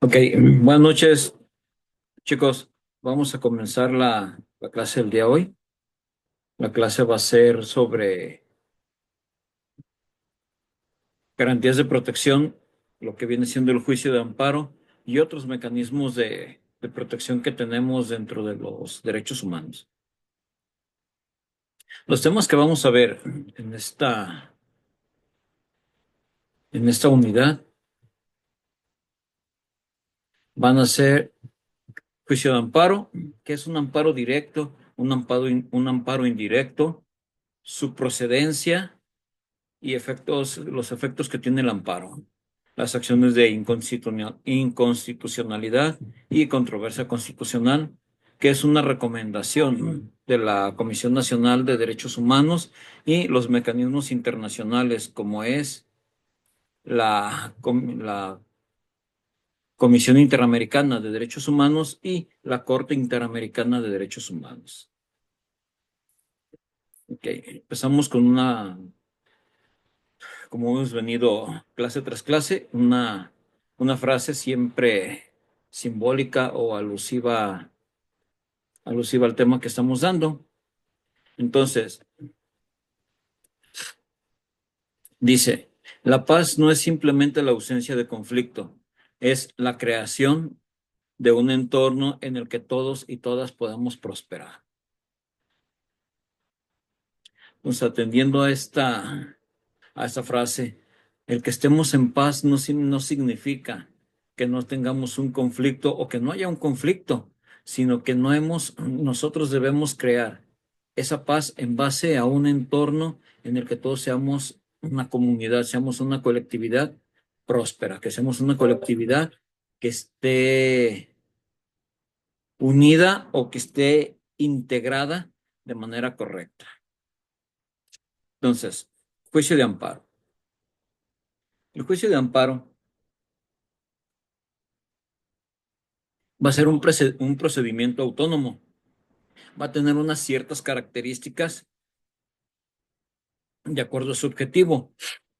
Ok, buenas noches, chicos. Vamos a comenzar la clase del día de hoy. La clase va a ser sobre garantías de protección, lo que viene siendo el juicio de amparo y otros mecanismos de protección que tenemos dentro de los derechos humanos. Los temas que vamos a ver en esta unidad van a ser juicio de amparo, que es un amparo directo, un amparo indirecto, su procedencia y los efectos que tiene el amparo, las acciones de inconstitucionalidad y controversia constitucional, que es una recomendación de la Comisión Nacional de Derechos Humanos y los mecanismos internacionales, como es la Comisión Interamericana de Derechos Humanos y la Corte Interamericana de Derechos Humanos. Ok, empezamos con como hemos venido clase tras clase, una frase siempre simbólica o alusiva al tema que estamos dando. Entonces, dice, la paz no es simplemente la ausencia de conflicto, es la creación de un entorno en el que todos y todas podamos prosperar. Entonces, atendiendo a esta frase, el que estemos en paz no significa que no tengamos un conflicto o que no haya un conflicto, sino que nosotros debemos crear esa paz en base a un entorno en el que todos seamos una comunidad, seamos una colectividad próspera, que seamos una colectividad que esté unida o que esté integrada de manera correcta. Entonces, juicio de amparo. El juicio de amparo va a ser un procedimiento autónomo. Va a tener unas ciertas características de acuerdo a su objetivo,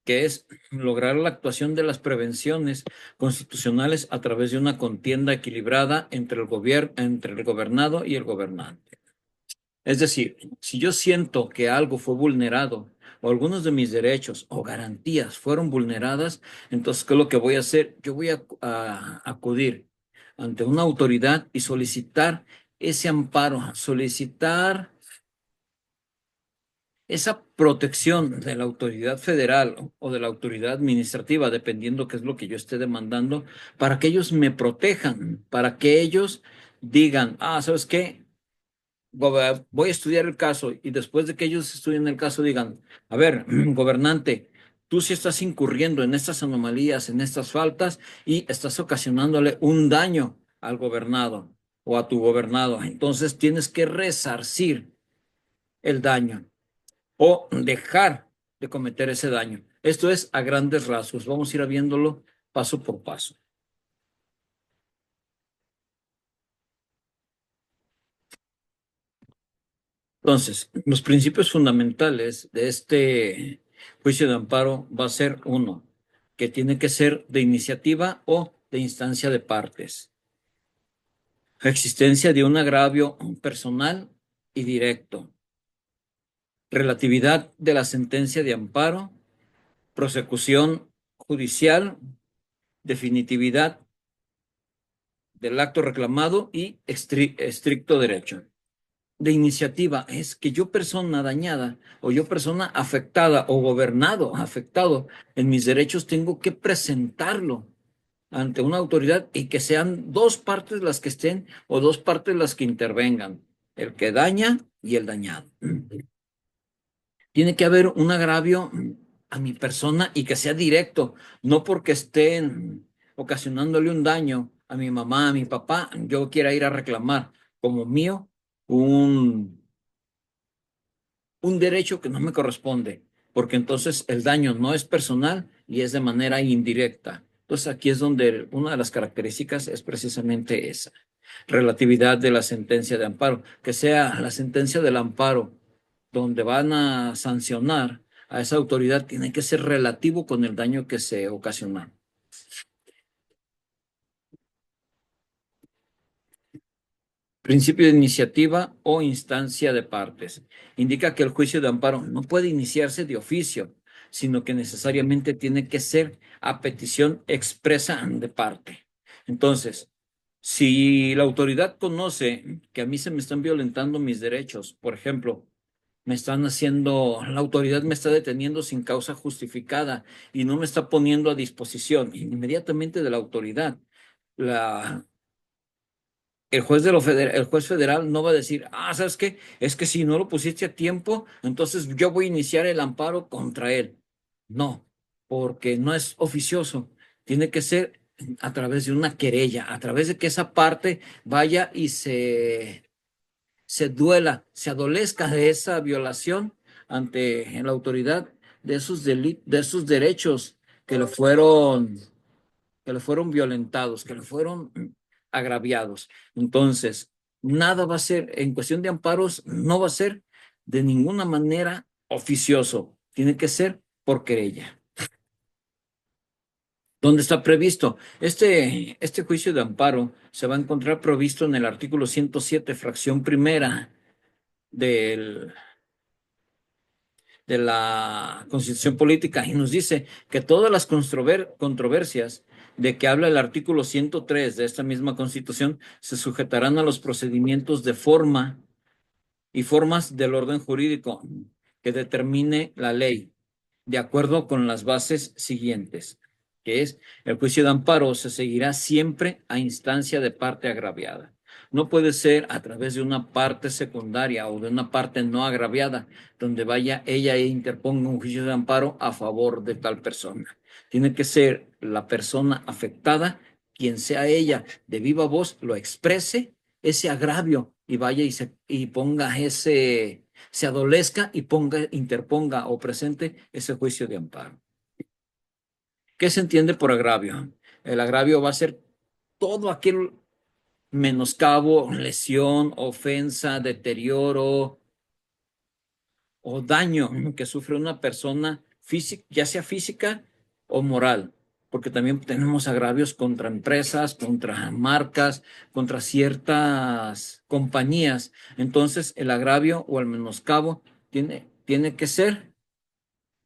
que es lograr la actuación de las prevenciones constitucionales a través de una contienda equilibrada entre el gobernado y el gobernante. Es decir, si yo siento que algo fue vulnerado o algunos de mis derechos o garantías fueron vulneradas, entonces, ¿qué es lo que voy a hacer? Yo voy a acudir ante una autoridad y solicitar ese amparo, solicitar esa protección de la autoridad federal o de la autoridad administrativa, dependiendo qué es lo que yo esté demandando, para que ellos me protejan, para que ellos digan, ¿sabes qué? Voy a estudiar el caso y después de que ellos estudien el caso digan, a ver, gobernante, tú sí estás incurriendo en estas anomalías, en estas faltas y estás ocasionándole un daño al gobernado o a tu gobernado. Entonces tienes que resarcir el daño o dejar de cometer ese daño. Esto es a grandes rasgos. Vamos a ir viéndolo paso por paso. Entonces, los principios fundamentales de este juicio de amparo va a ser uno, que tiene que ser de iniciativa o de instancia de partes. Existencia de un agravio personal y directo. Relatividad de la sentencia de amparo. Prosecución judicial. Definitividad del acto reclamado y estricto derecho. De iniciativa es que yo persona dañada o yo persona afectada o gobernado, afectado en mis derechos, tengo que presentarlo ante una autoridad y que sean dos partes las que estén o dos partes las que intervengan, el que daña y el dañado. Tiene que haber un agravio a mi persona y que sea directo, no porque estén ocasionándole un daño a mi mamá, a mi papá, yo quiera ir a reclamar como mío un un derecho que no me corresponde, porque entonces el daño no es personal y es de manera indirecta. Entonces aquí es donde una de las características es precisamente esa, relatividad de la sentencia de amparo, que sea la sentencia del amparo donde van a sancionar a esa autoridad, tiene que ser relativo con el daño que se ocasiona. Principio de iniciativa o instancia de partes. Indica que el juicio de amparo no puede iniciarse de oficio, sino que necesariamente tiene que ser a petición expresa de parte. Entonces, si la autoridad conoce que a mí se me están violentando mis derechos, por ejemplo, la autoridad me está deteniendo sin causa justificada y no me está poniendo a disposición inmediatamente de la autoridad, la el juez federal no va a decir, ¿sabes qué? Es que si no lo pusiste a tiempo, entonces yo voy a iniciar el amparo contra él. No, porque no es oficioso. Tiene que ser a través de una querella, a través de que esa parte vaya y se duela, se adolezca de esa violación ante la autoridad de de esos derechos que le fueron violentados, que le fueron agraviados. Entonces, nada va a ser, en cuestión de amparos, no va a ser de ninguna manera oficioso, tiene que ser por querella. ¿Dónde está previsto? Este juicio de amparo se va a encontrar previsto en el artículo 107, fracción primera del de la Constitución Política y nos dice que todas las controversias de que habla el artículo 103 de esta misma Constitución se sujetarán a los procedimientos de forma y formas del orden jurídico que determine la ley, de acuerdo con las bases siguientes, que es el juicio de amparo se seguirá siempre a instancia de parte agraviada. No puede ser a través de una parte secundaria o de una parte no agraviada, donde vaya ella e interponga un juicio de amparo a favor de tal persona. Tiene que ser la persona afectada, quien sea ella, de viva voz, lo exprese ese agravio y vaya y ponga se adolezca y interponga o presente ese juicio de amparo. ¿Qué se entiende por agravio? El agravio va a ser todo aquel menoscabo, lesión, ofensa, deterioro o daño que sufre una persona física, ya sea física o moral, porque también tenemos agravios contra empresas, contra marcas, contra ciertas compañías. Entonces, el agravio o el menoscabo tiene que ser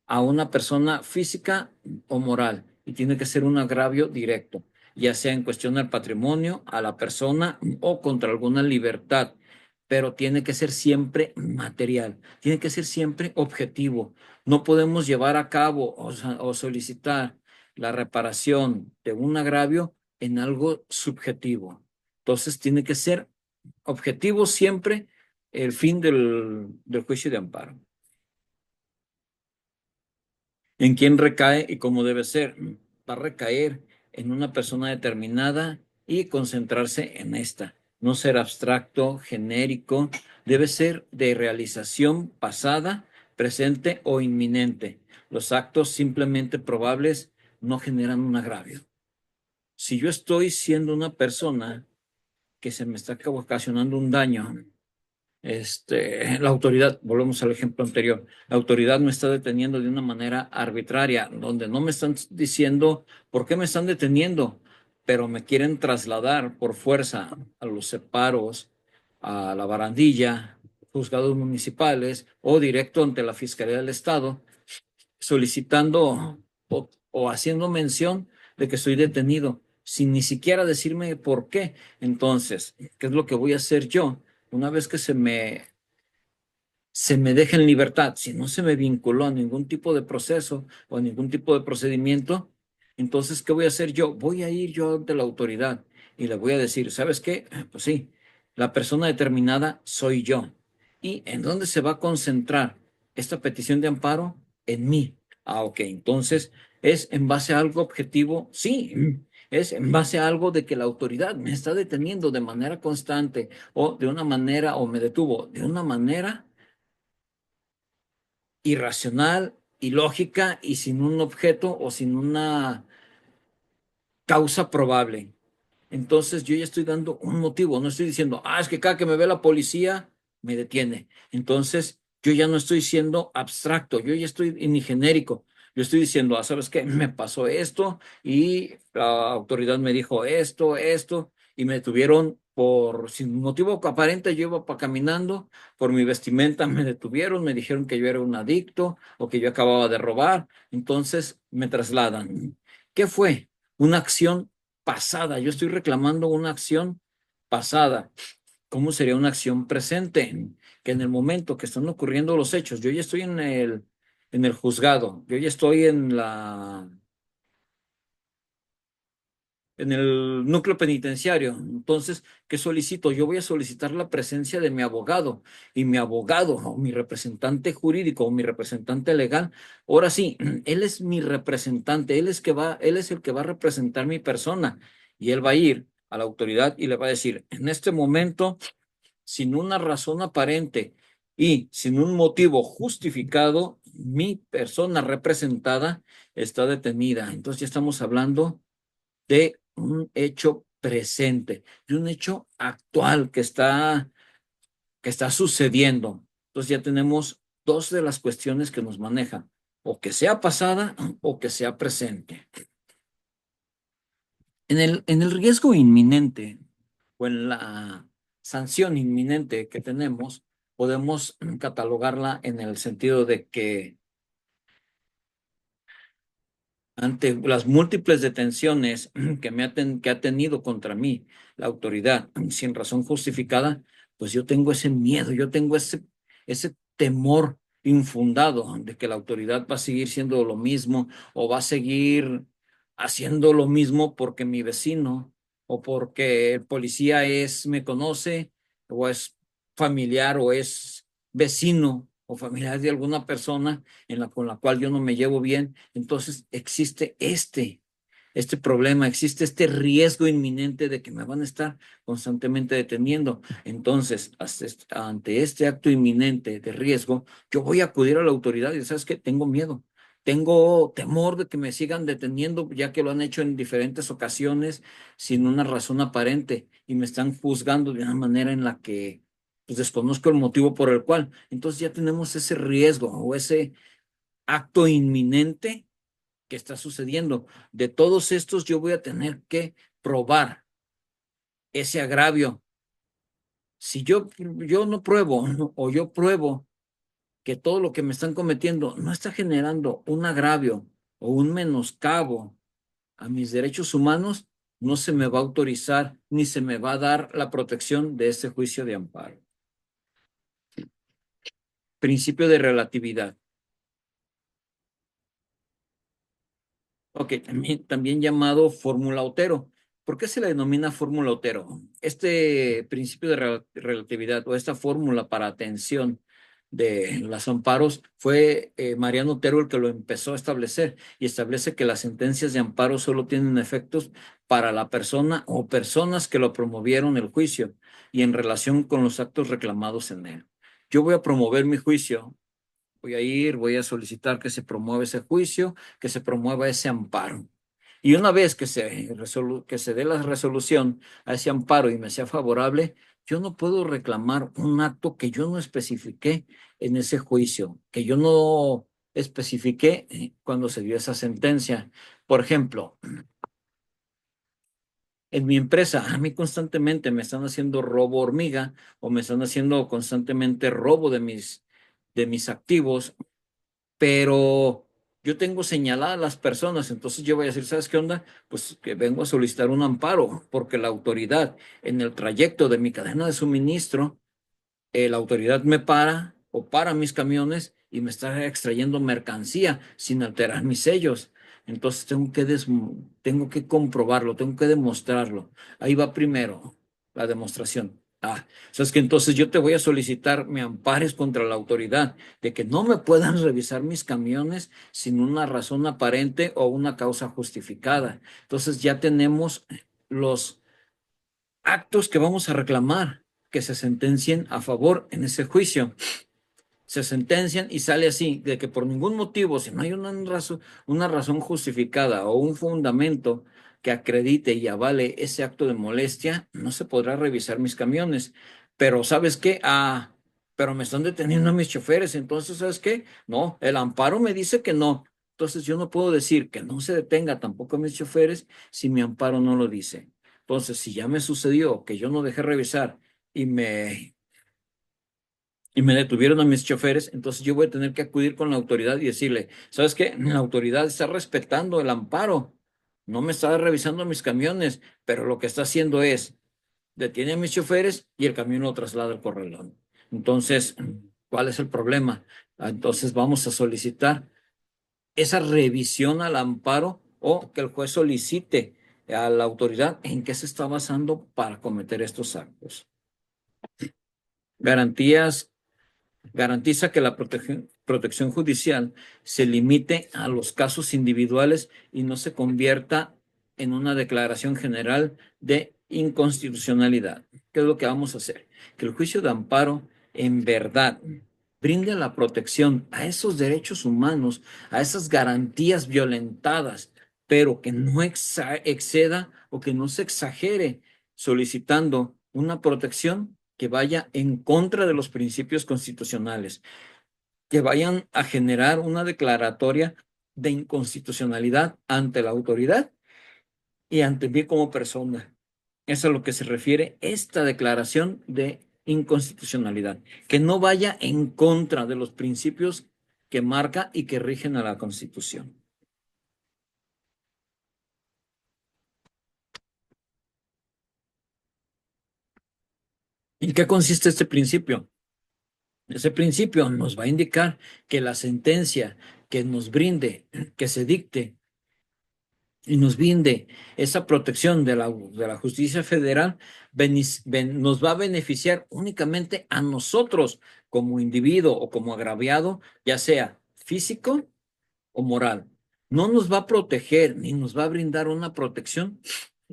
a una persona física o moral y tiene que ser un agravio directo, ya sea en cuestión al patrimonio, a la persona o contra alguna libertad, pero tiene que ser siempre material, tiene que ser siempre objetivo. No podemos llevar a cabo o solicitar la reparación de un agravio en algo subjetivo. Entonces tiene que ser objetivo siempre el fin del juicio de amparo. ¿En quién recae y cómo debe ser? Va a recaer en una persona determinada y concentrarse en esta. No ser abstracto, genérico, debe ser de realización pasada, presente o inminente. Los actos simplemente probables no generan un agravio. Si yo estoy siendo una persona que se me está ocasionando un daño, la autoridad, volvemos al ejemplo anterior, la autoridad me está deteniendo de una manera arbitraria, donde no me están diciendo por qué me están deteniendo, pero me quieren trasladar por fuerza a los separos, a la barandilla, juzgados municipales o directo ante la Fiscalía del Estado, solicitando o haciendo mención de que estoy detenido, sin ni siquiera decirme por qué. Entonces, ¿qué es lo que voy a hacer yo? Una vez que se me deja en libertad, si no se me vinculó a ningún tipo de proceso o a ningún tipo de procedimiento, entonces, ¿qué voy a hacer yo? Voy a ir yo ante la autoridad y le voy a decir, ¿sabes qué? Pues sí, la persona determinada soy yo. ¿Y en dónde se va a concentrar esta petición de amparo? En mí. Ok, entonces, ¿es en base a algo objetivo? Sí, es en base a algo de que la autoridad me está deteniendo de manera constante o de una manera, o me detuvo de una manera irracional, ilógica y sin un objeto o sin una causa probable. Entonces yo ya estoy dando un motivo, no estoy diciendo, es que cada que me ve la policía me detiene. Entonces yo ya no estoy siendo abstracto, yo ya estoy ni genérico. Yo estoy diciendo, ¿sabes qué? Me pasó esto y la autoridad me dijo esto, y me detuvieron por, sin motivo aparente, yo iba caminando, por mi vestimenta me detuvieron, me dijeron que yo era un adicto o que yo acababa de robar, entonces me trasladan. ¿Qué fue? Una acción pasada. Yo estoy reclamando una acción pasada. ¿Cómo sería una acción presente? Que en el momento que están ocurriendo los hechos, yo ya estoy en el juzgado, yo ya estoy en el núcleo penitenciario. Entonces, ¿qué solicito? Yo voy a solicitar la presencia de mi abogado y mi abogado o mi representante jurídico o mi representante legal. Ahora sí, él es mi representante, él es el que va a representar mi persona y él va a ir a la autoridad y le va a decir, en este momento sin una razón aparente y sin un motivo justificado, mi persona representada está detenida. Entonces ya estamos hablando de un hecho presente, de un hecho actual que está sucediendo. Entonces ya tenemos dos de las cuestiones que nos manejan, o que sea pasada o que sea presente. En el riesgo inminente o en la sanción inminente que tenemos, podemos catalogarla en el sentido de que ante las múltiples detenciones que ha tenido contra mí la autoridad sin razón justificada, pues yo tengo ese miedo, yo tengo ese temor infundado de que la autoridad va a seguir siendo lo mismo o va a seguir haciendo lo mismo porque mi vecino o porque el policía me conoce o es familiar o es vecino o familiar de alguna persona con la cual yo no me llevo bien. Entonces existe este problema, existe este riesgo inminente de que me van a estar constantemente deteniendo. Entonces, ante este acto inminente de riesgo, yo voy a acudir a la autoridad y ¿sabes qué? Tengo miedo. Tengo temor de que me sigan deteniendo, ya que lo han hecho en diferentes ocasiones sin una razón aparente y me están juzgando de una manera en la que pues desconozco el motivo por el cual. Entonces ya tenemos ese riesgo o ese acto inminente que está sucediendo. De todos estos, yo voy a tener que probar ese agravio. Si yo no pruebo o yo pruebo que todo lo que me están cometiendo no está generando un agravio o un menoscabo a mis derechos humanos, no se me va a autorizar ni se me va a dar la protección de ese juicio de amparo. Principio de relatividad. Ok, también llamado fórmula Otero. ¿Por qué se le denomina fórmula Otero? Este principio de relatividad o esta fórmula para atención de los amparos fue Mariano Otero el que lo empezó a establecer y establece que las sentencias de amparo solo tienen efectos para la persona o personas que lo promovieron el juicio y en relación con los actos reclamados en él. Yo voy a promover mi juicio. Voy a solicitar que se promueva ese juicio, que se promueva ese amparo. Y una vez que se dé la resolución a ese amparo y me sea favorable, yo no puedo reclamar un acto que yo no especifiqué en ese juicio, que yo no especifiqué cuando se dio esa sentencia. Por ejemplo, en mi empresa, a mí constantemente me están haciendo robo hormiga o me están haciendo constantemente robo de mis activos, pero yo tengo señaladas las personas, entonces yo voy a decir, ¿sabes qué onda? Pues que vengo a solicitar un amparo, porque la autoridad en el trayecto de mi cadena de suministro, la autoridad me para o para mis camiones y me está extrayendo mercancía sin alterar mis sellos. Entonces tengo que comprobarlo, tengo que demostrarlo. Ahí va primero la demostración. O sea, es que entonces yo te voy a solicitar me ampares contra la autoridad de que no me puedan revisar mis camiones sin una razón aparente o una causa justificada. Entonces ya tenemos los actos que vamos a reclamar que se sentencien a favor en ese juicio. Se sentencian y sale así, de que por ningún motivo, si no hay una razón justificada o un fundamento que acredite y avale ese acto de molestia, no se podrá revisar mis camiones. Pero ¿sabes qué? Pero me están deteniendo a mis choferes, entonces ¿sabes qué? No, el amparo me dice que no. Entonces yo no puedo decir que no se detenga tampoco a mis choferes si mi amparo no lo dice. Entonces, si ya me sucedió que yo no dejé revisar y me detuvieron a mis choferes, entonces yo voy a tener que acudir con la autoridad y decirle, ¿sabes qué? La autoridad está respetando el amparo, no me está revisando mis camiones, pero lo que está haciendo es, detiene a mis choferes y el camión lo traslada al corralón. Entonces, ¿cuál es el problema? Entonces vamos a solicitar esa revisión al amparo o que el juez solicite a la autoridad en qué se está basando para cometer estos actos. Garantías Garantiza que la protección judicial se limite a los casos individuales y no se convierta en una declaración general de inconstitucionalidad. ¿Qué es lo que vamos a hacer? Que el juicio de amparo en verdad brinde la protección a esos derechos humanos, a esas garantías violentadas, pero que no exceda o que no se exagere solicitando una protección que vaya en contra de los principios constitucionales, que vayan a generar una declaratoria de inconstitucionalidad ante la autoridad y ante mí como persona. Es a lo que se refiere esta declaración de inconstitucionalidad, que no vaya en contra de los principios que marca y que rigen a la Constitución. ¿En qué consiste este principio? Ese principio nos va a indicar que la sentencia que nos brinde, que se dicte y nos brinde esa protección de la justicia federal, nos va a beneficiar únicamente a nosotros como individuo o como agraviado, ya sea físico o moral. No nos va a proteger ni nos va a brindar una protección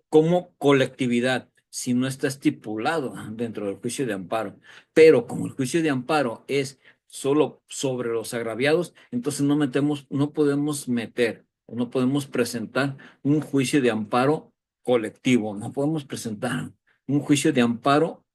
como colectividad, si no está estipulado dentro del juicio de amparo. Pero como el juicio de amparo es solo sobre los agraviados, entonces no podemos meter, no podemos presentar un juicio de amparo colectivo, no podemos presentar un juicio de amparo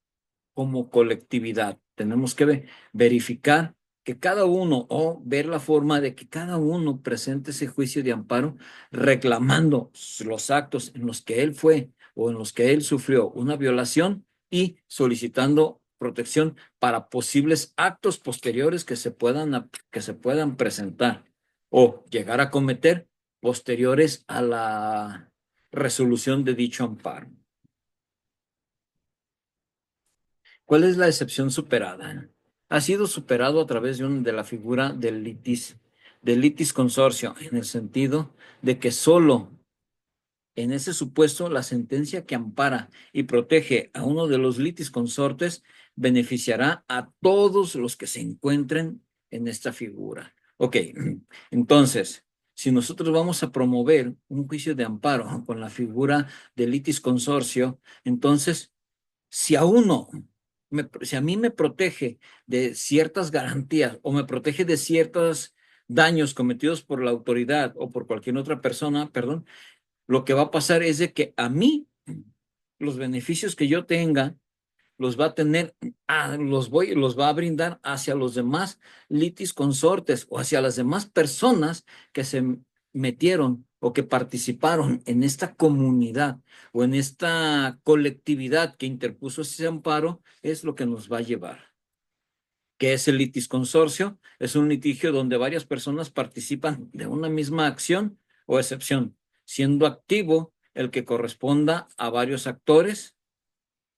como colectividad. Tenemos que verificar que cada uno o ver la forma de que cada uno presente ese juicio de amparo reclamando los actos en los que él fue o en los que él sufrió una violación y solicitando protección para posibles actos posteriores que se puedan presentar o llegar a cometer posteriores a la resolución de dicho amparo. ¿Cuál es la excepción superada? Ha sido superado a través de la figura del litis consorcio, en el sentido de que solo en ese supuesto la sentencia que ampara y protege a uno de los litis consortes beneficiará a todos los que se encuentren en esta figura. Ok, entonces, si nosotros vamos a promover un juicio de amparo con la figura del litis consorcio, entonces si a mí me protege de ciertas garantías o me protege de ciertos daños cometidos por la autoridad o por cualquier otra persona, perdón, lo que va a pasar es de que a mí los beneficios que yo tenga los va a tener, los va a brindar hacia los demás litis consortes o hacia las demás personas que se metieron o que participaron en esta comunidad o en esta colectividad que interpuso ese amparo, es lo que nos va a llevar. ¿Qué es el litis consorcio? Es un litigio donde varias personas participan de una misma acción o excepción, siendo activo el que corresponda a varios actores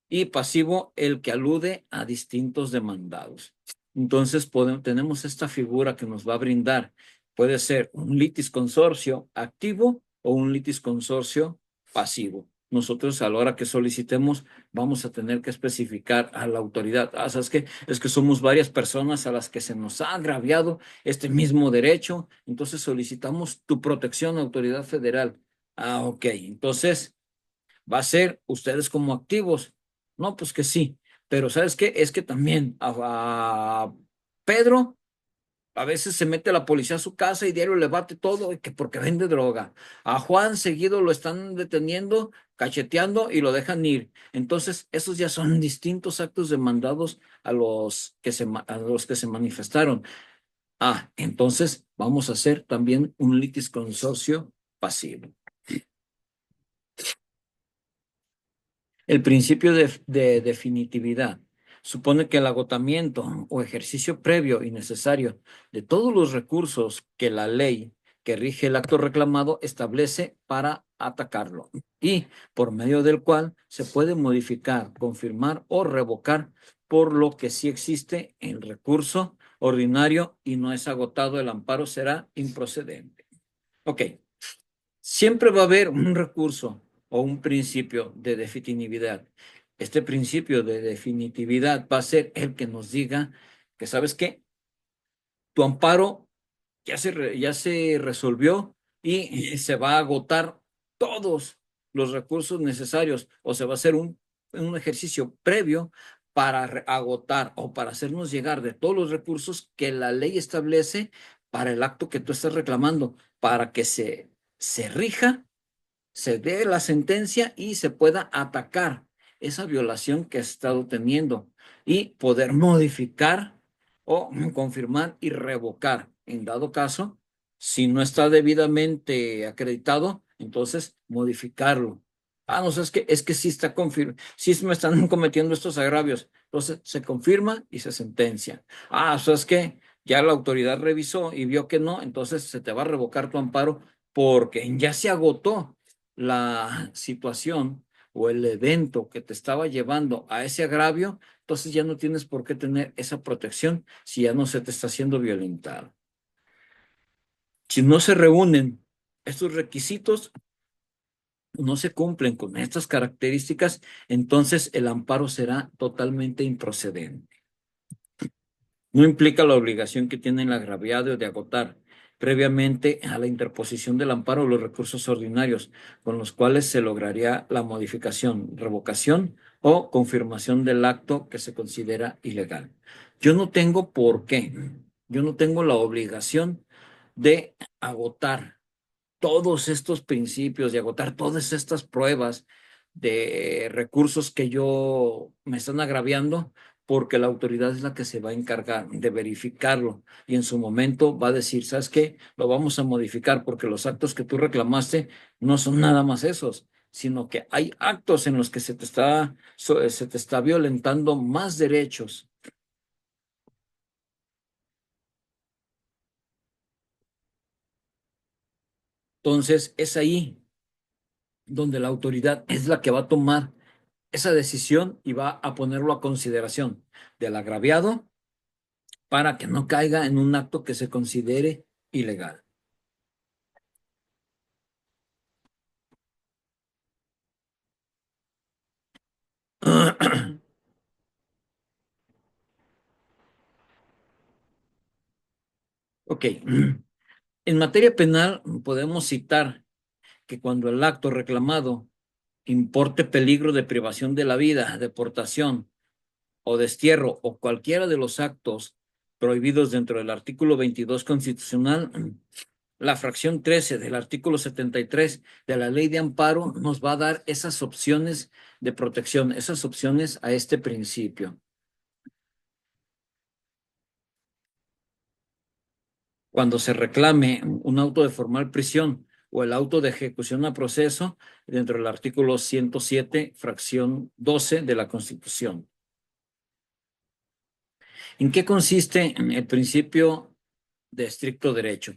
y pasivo el que alude a distintos demandados. Entonces tenemos esta figura que nos va a brindar. Puede ser un litis consorcio activo o un litis consorcio pasivo. Nosotros a la hora que solicitemos vamos a tener que especificar a la autoridad. ¿Sabes qué? Es que somos varias personas a las que se nos ha agraviado este mismo derecho. Entonces solicitamos tu protección, autoridad federal. Ok. Entonces va a ser ustedes como activos. No, pues que sí, pero ¿sabes qué? Es que también a Pedro a veces se mete la policía a su casa y diario le bate todo y que porque vende droga. A Juan seguido lo están deteniendo, cacheteando y lo dejan ir. Entonces, esos ya son distintos actos demandados a los que se manifestaron. Entonces vamos a hacer también un litis consorcio pasivo. El principio de definitividad supone que el agotamiento o ejercicio previo y necesario de todos los recursos que la ley que rige el acto reclamado establece para atacarlo y por medio del cual se puede modificar, confirmar o revocar, por lo que sí existe el recurso ordinario y no es agotado, el amparo será improcedente. Ok. Siempre va a haber un recurso o un principio de definitividad. Este principio de definitividad va a ser el que nos diga que, ¿sabes qué? Tu amparo ya se resolvió y se va a agotar todos los recursos necesarios o se va a hacer un ejercicio previo para agotar o para hacernos llegar de todos los recursos que la ley establece para el acto que tú estás reclamando, para que se rija, se dé la sentencia y se pueda atacar esa violación que has estado teniendo y poder modificar o confirmar y revocar. En dado caso, si no está debidamente acreditado, entonces modificarlo. No sé, es que sí está sí me están cometiendo estos agravios. Entonces se confirma y se sentencia. Es que ya la autoridad revisó y vio que no, entonces se te va a revocar tu amparo porque ya se agotó la situación o el evento que te estaba llevando a ese agravio, entonces ya no tienes por qué tener esa protección si ya no se te está haciendo violentado. Si no se reúnen estos requisitos, no se cumplen con estas características, entonces el amparo será totalmente improcedente. No implica la obligación que tiene el agraviado de agotar previamente a la interposición del amparo los recursos ordinarios con los cuales se lograría la modificación, revocación o confirmación del acto que se considera ilegal. Yo no tengo por qué, yo no tengo la obligación de agotar todos estos principios, de agotar todas estas pruebas de recursos que yo me están agraviando, porque la autoridad es la que se va a encargar de verificarlo y en su momento va a decir, ¿sabes qué? Lo vamos a modificar porque los actos que tú reclamaste no son nada más esos, sino que hay actos en los que se te está violentando más derechos. Entonces, es ahí donde la autoridad es la que va a tomar esa decisión y va a ponerlo a consideración del agraviado para que no caiga en un acto que se considere ilegal. Ok. En materia penal podemos citar que cuando el acto reclamado importe peligro de privación de la vida, deportación o destierro o cualquiera de los actos prohibidos dentro del artículo 22 constitucional, la fracción 13 del artículo 73 de la Ley de Amparo nos va a dar esas opciones de protección, esas opciones a este principio. Cuando se reclame un auto de formal prisión o el auto de ejecución a proceso dentro del artículo 107, fracción 12 de la Constitución. ¿En qué consiste el principio de estricto derecho?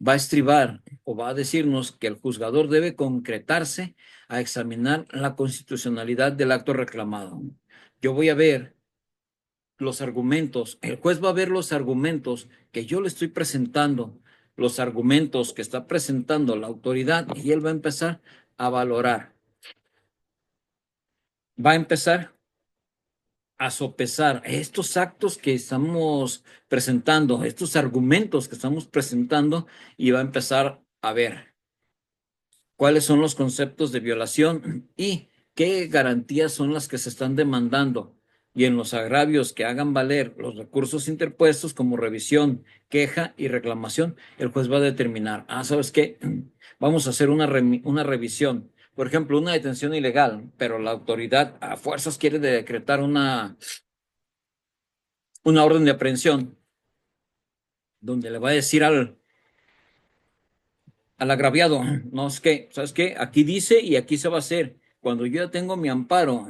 Va a estribar o va a decirnos que el juzgador debe concretarse a examinar la constitucionalidad del acto reclamado. Yo voy a ver los argumentos, el juez va a ver los argumentos que yo le estoy presentando, los argumentos que está presentando la autoridad y él va a empezar a valorar, va a empezar a sopesar estos actos que estamos presentando, estos argumentos que estamos presentando y va a empezar a ver cuáles son los conceptos de violación y qué garantías son las que se están demandando. Y en los agravios que hagan valer los recursos interpuestos como revisión, queja y reclamación, el juez va a determinar, ¿sabes qué? Vamos a hacer una revisión. Por ejemplo, una detención ilegal, pero la autoridad a fuerzas quiere decretar una orden de aprehensión. donde le va a decir al agraviado, no es que, ¿sabes qué? Aquí dice y aquí se va a hacer. Cuando yo ya tengo mi amparo,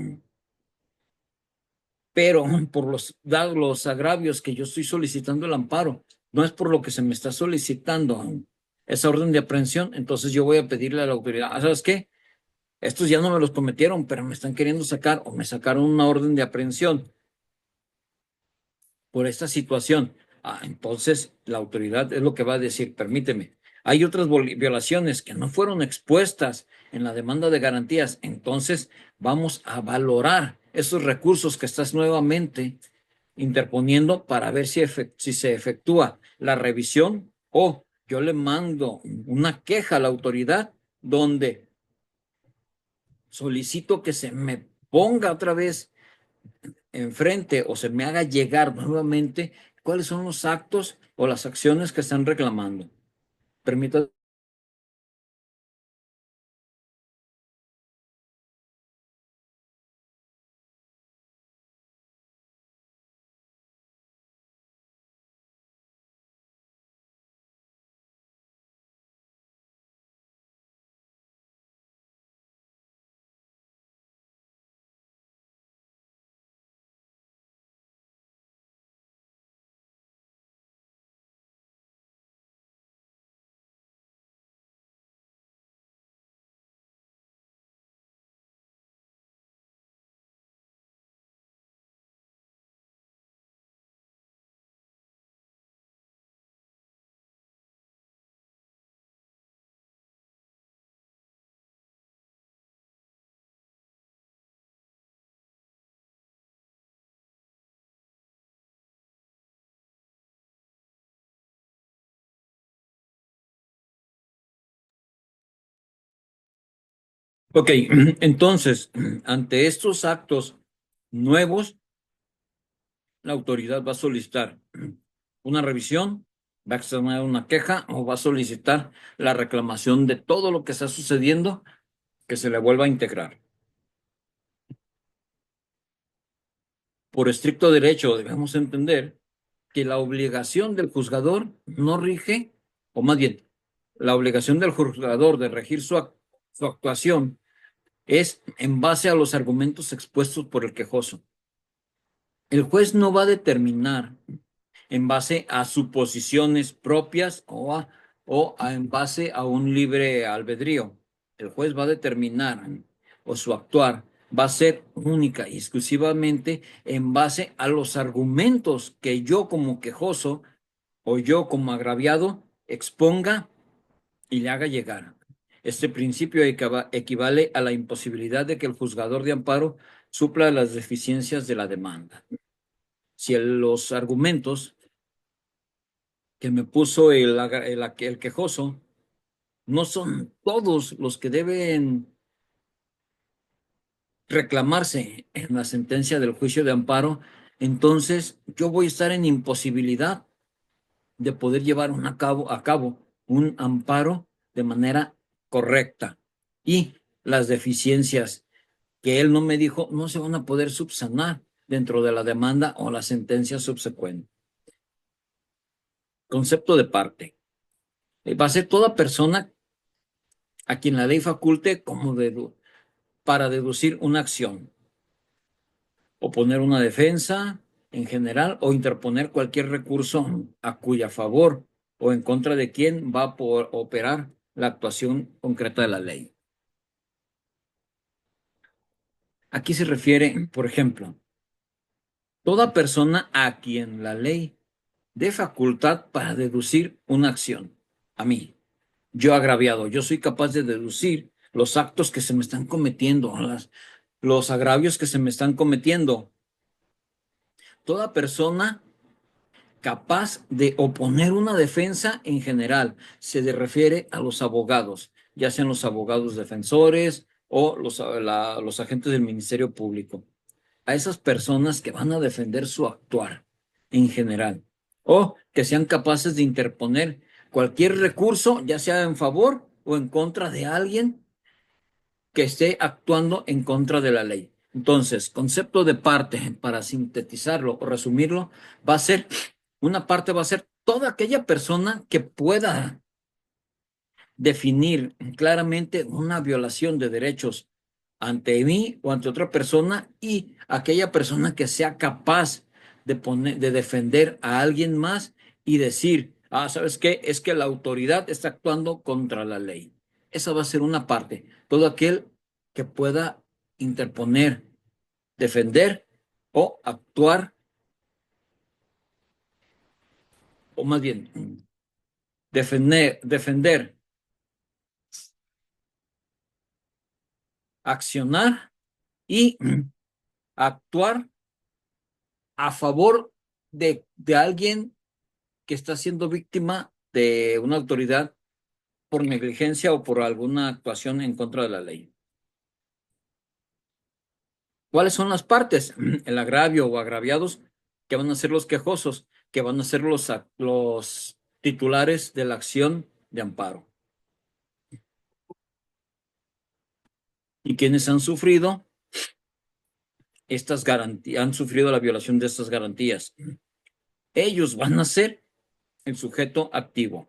pero por los agravios que yo estoy solicitando el amparo, no es por lo que se me está solicitando esa orden de aprehensión, entonces yo voy a pedirle a la autoridad, ¿sabes qué? Estos ya no me los cometieron, pero me están queriendo sacar o me sacaron una orden de aprehensión por esta situación. Entonces la autoridad es lo que va a decir, permíteme. Hay otras violaciones que no fueron expuestas en la demanda de garantías, entonces vamos a valorar esos recursos que estás nuevamente interponiendo para ver si se efectúa la revisión o yo le mando una queja a la autoridad donde solicito que se me ponga otra vez enfrente o se me haga llegar nuevamente cuáles son los actos o las acciones que están reclamando. Permita. Ok, entonces, ante estos actos nuevos, la autoridad va a solicitar una revisión, va a externar una queja o va a solicitar la reclamación de todo lo que está sucediendo que se le vuelva a integrar. Por estricto derecho, debemos entender que la obligación del juzgador no rige, o más bien, la obligación del juzgador de regir su actuación es en base a los argumentos expuestos por el quejoso. El juez no va a determinar en base a suposiciones propias en base a un libre albedrío. El juez va a determinar o su actuar va a ser única y exclusivamente en base a los argumentos que yo como quejoso o yo como agraviado exponga y le haga llegar. Este principio equivale a la imposibilidad de que el juzgador de amparo supla las deficiencias de la demanda. Si los argumentos que me puso el quejoso no son todos los que deben reclamarse en la sentencia del juicio de amparo, entonces yo voy a estar en imposibilidad de poder llevar a cabo un amparo de manera correcta. Y las deficiencias que él no me dijo no se van a poder subsanar dentro de la demanda o la sentencia subsecuente. Concepto de parte. Va a ser toda persona a quien la ley faculte para deducir una acción, oponer una defensa en general o interponer cualquier recurso a cuya favor o en contra de quien va a operar la actuación concreta de la ley. Aquí se refiere, por ejemplo, toda persona a quien la ley dé facultad para deducir una acción. A mí, yo agraviado, yo soy capaz de deducir los actos que se me están cometiendo, los agravios que se me están cometiendo. Toda persona capaz de oponer una defensa en general se refiere a los abogados, ya sean los abogados defensores o los agentes del Ministerio Público. A esas personas que van a defender su actuar en general o que sean capaces de interponer cualquier recurso, ya sea en favor o en contra de alguien que esté actuando en contra de la ley. Entonces, concepto de parte, para sintetizarlo o resumirlo, una parte va a ser toda aquella persona que pueda definir claramente una violación de derechos ante mí o ante otra persona, y aquella persona que sea capaz de defender a alguien más y decir, ¿sabes qué? Es que la autoridad está actuando contra la ley. Esa va a ser una parte. Todo aquel que pueda interponer, defender o actuar, o más bien, defender, accionar y actuar a favor de alguien que está siendo víctima de una autoridad por negligencia o por alguna actuación en contra de la ley. ¿Cuáles son las partes? El agravio o agraviados, que van a ser los quejosos, que van a ser los titulares de la acción de amparo. Y quienes han sufrido estas garantías, han sufrido la violación de estas garantías, ellos van a ser el sujeto activo.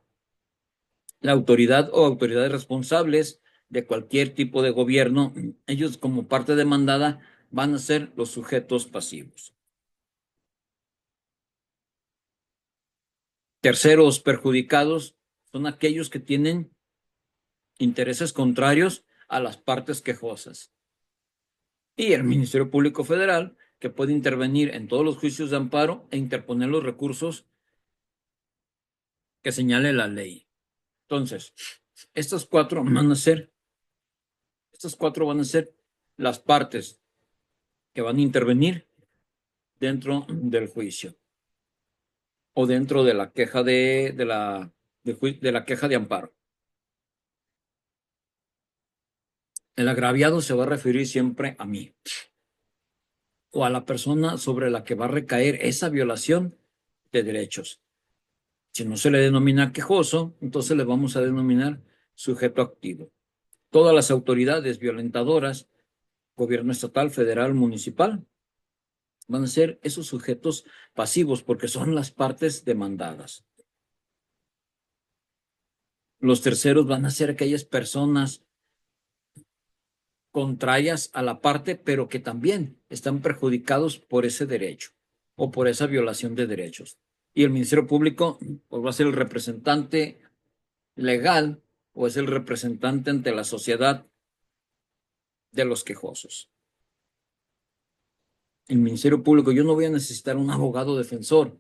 La autoridad o autoridades responsables de cualquier tipo de gobierno, ellos como parte demandada van a ser los sujetos pasivos. Terceros perjudicados son aquellos que tienen intereses contrarios a las partes quejosas. Y el Ministerio Público Federal, que puede intervenir en todos los juicios de amparo e interponer los recursos que señale la ley. Entonces, estas cuatro van a ser las partes que van a intervenir dentro del juicio o dentro de la queja de la queja de amparo. El agraviado se va a referir siempre a mí o a la persona sobre la que va a recaer esa violación de derechos. Si no se le denomina quejoso, entonces le vamos a denominar sujeto activo. Todas las autoridades violentadoras, gobierno estatal, federal, municipal, van a ser esos sujetos pasivos porque son las partes demandadas. Los terceros van a ser aquellas personas contrarias a la parte, pero que también están perjudicados por ese derecho o por esa violación de derechos. Y el Ministerio Público pues, va a ser el representante legal o es el representante ante la sociedad de los quejosos. El Ministerio Público, yo no voy a necesitar un abogado defensor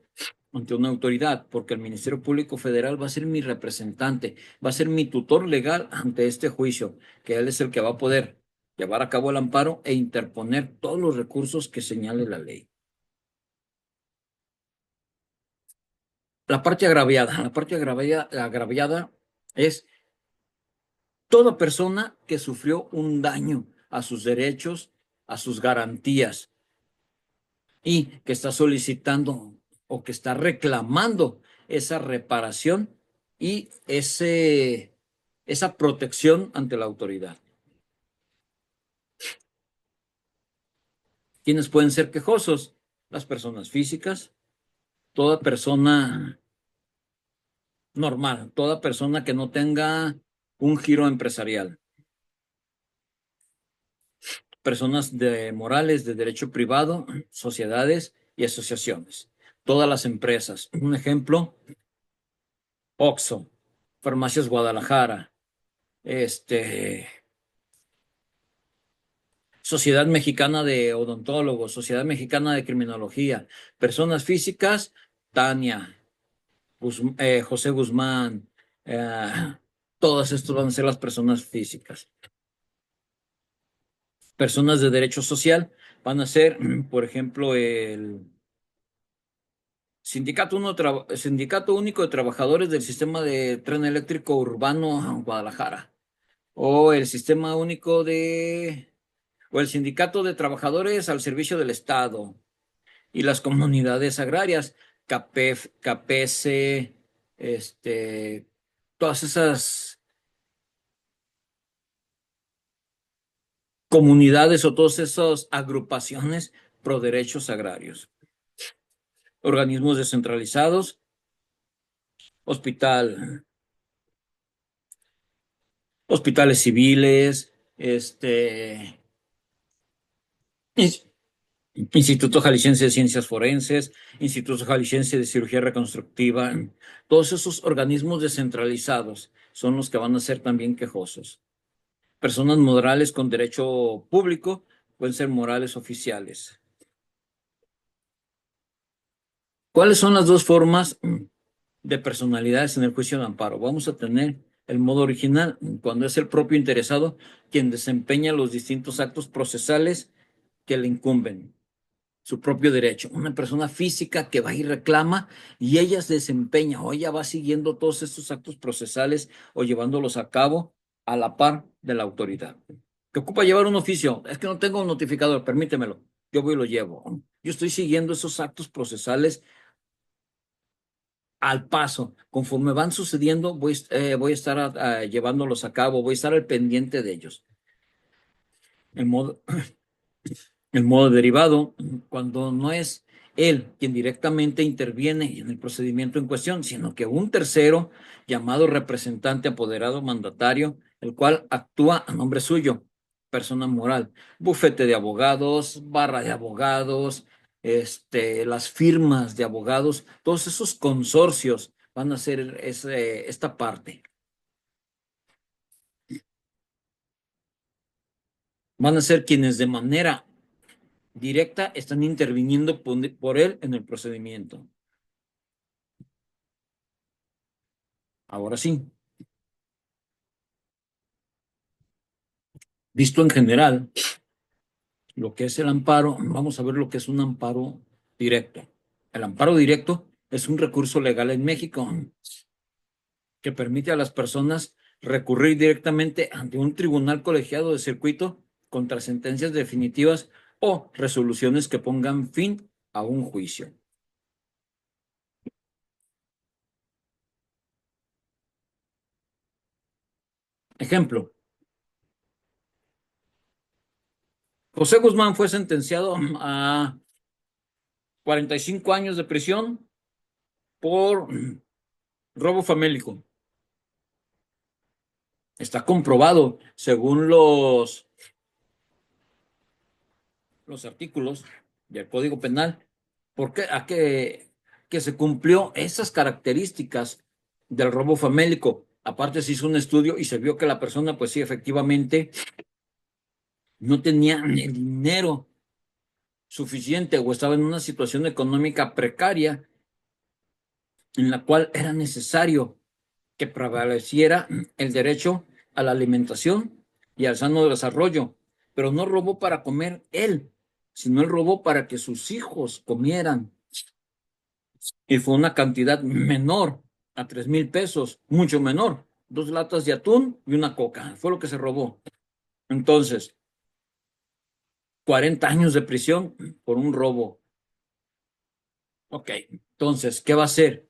ante una autoridad, porque el Ministerio Público Federal va a ser mi representante, va a ser mi tutor legal ante este juicio, que él es el que va a poder llevar a cabo el amparo e interponer todos los recursos que señale la ley. La parte agraviada es toda persona que sufrió un daño a sus derechos, a sus garantías, y que está solicitando o que está reclamando esa reparación y esa protección ante la autoridad. ¿Quiénes pueden ser quejosos? Las personas físicas, toda persona normal, toda persona que no tenga un giro empresarial, personas morales de derecho privado, sociedades y asociaciones, todas las empresas. Un ejemplo, Oxxo, Farmacias Guadalajara, Sociedad Mexicana de Odontólogos, Sociedad Mexicana de Criminología, personas físicas, Tania, José Guzmán, todas estas van a ser las personas físicas. Personas de derecho social van a ser, por ejemplo, el Sindicato Único de Trabajadores del Sistema de Tren Eléctrico Urbano Guadalajara, o el Sistema Único o el Sindicato de Trabajadores al Servicio del Estado, y las comunidades agrarias, CAPEF, CAPESE, todas esas comunidades o todas esas agrupaciones pro derechos agrarios. Organismos descentralizados, hospital, hospitales civiles, ins- Instituto Jalisciense de Ciencias Forenses, Instituto Jalisciense de Cirugía Reconstructiva, todos esos organismos descentralizados son los que van a ser también quejosos. Personas morales con derecho público pueden ser morales oficiales. ¿Cuáles son las dos formas de personalidades en el juicio de amparo? Vamos a tener el modo original, cuando es el propio interesado quien desempeña los distintos actos procesales que le incumben, su propio derecho. Una persona física que va y reclama y ella se desempeña o ella va siguiendo todos estos actos procesales o llevándolos a cabo a la par de la autoridad. Que ocupa llevar un oficio, es que no tengo un notificador, permítemelo, yo voy y lo llevo. Yo estoy siguiendo esos actos procesales al paso. Conforme van sucediendo, voy a estar llevándolos a cabo, voy a estar al pendiente de ellos. El modo, el modo derivado, cuando no es él quien directamente interviene en el procedimiento en cuestión, sino que un tercero llamado representante apoderado mandatario, el cual actúa a nombre suyo, persona moral, bufete de abogados, barra de abogados, las firmas de abogados, todos esos consorcios van a ser esta parte. Van a ser quienes de manera directa están interviniendo por él en el procedimiento. Ahora sí, visto en general lo que es el amparo, vamos a ver lo que es un amparo directo. El amparo directo es un recurso legal en México que permite a las personas recurrir directamente ante un tribunal colegiado de circuito contra sentencias definitivas o resoluciones que pongan fin a un juicio. Ejemplo, José Guzmán fue sentenciado a 45 años de prisión por robo famélico. Está comprobado, según los artículos del Código Penal, porque que se cumplió esas características del robo famélico. Aparte se hizo un estudio y se vio que la persona, pues sí, efectivamente no tenía el dinero suficiente o estaba en una situación económica precaria en la cual era necesario que prevaleciera el derecho a la alimentación y al sano desarrollo, pero no robó para comer él, sino él robó para que sus hijos comieran. Y fue una cantidad menor a 3,000 pesos, mucho menor. 2 latas de atún y una coca, fue lo que se robó. Entonces, 40 años de prisión por un robo. Ok, entonces, ¿qué va a hacer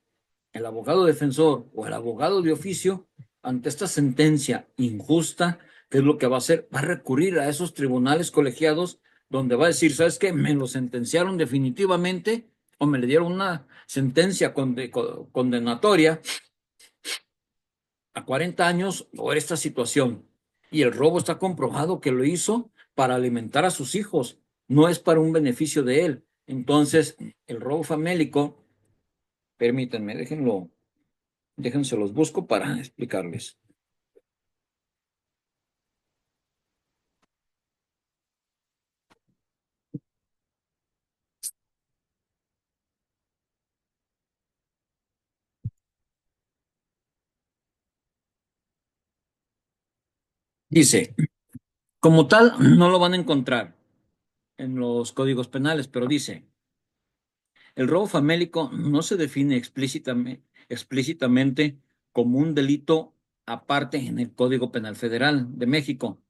el abogado defensor o el abogado de oficio ante esta sentencia injusta? ¿Qué es lo que va a hacer? Va a recurrir a esos tribunales colegiados donde va a decir, ¿sabes qué? Me lo sentenciaron definitivamente o me le dieron una sentencia condenatoria a 40 años por esta situación. Y el robo está comprobado que lo hizo para alimentar a sus hijos, no es para un beneficio de él. Entonces, el robo famélico, permítanme, déjense los busco para explicarles. Dice, como tal, no lo van a encontrar en los códigos penales, pero dice, el robo famélico no se define explícitamente como un delito aparte en el Código Penal Federal de México,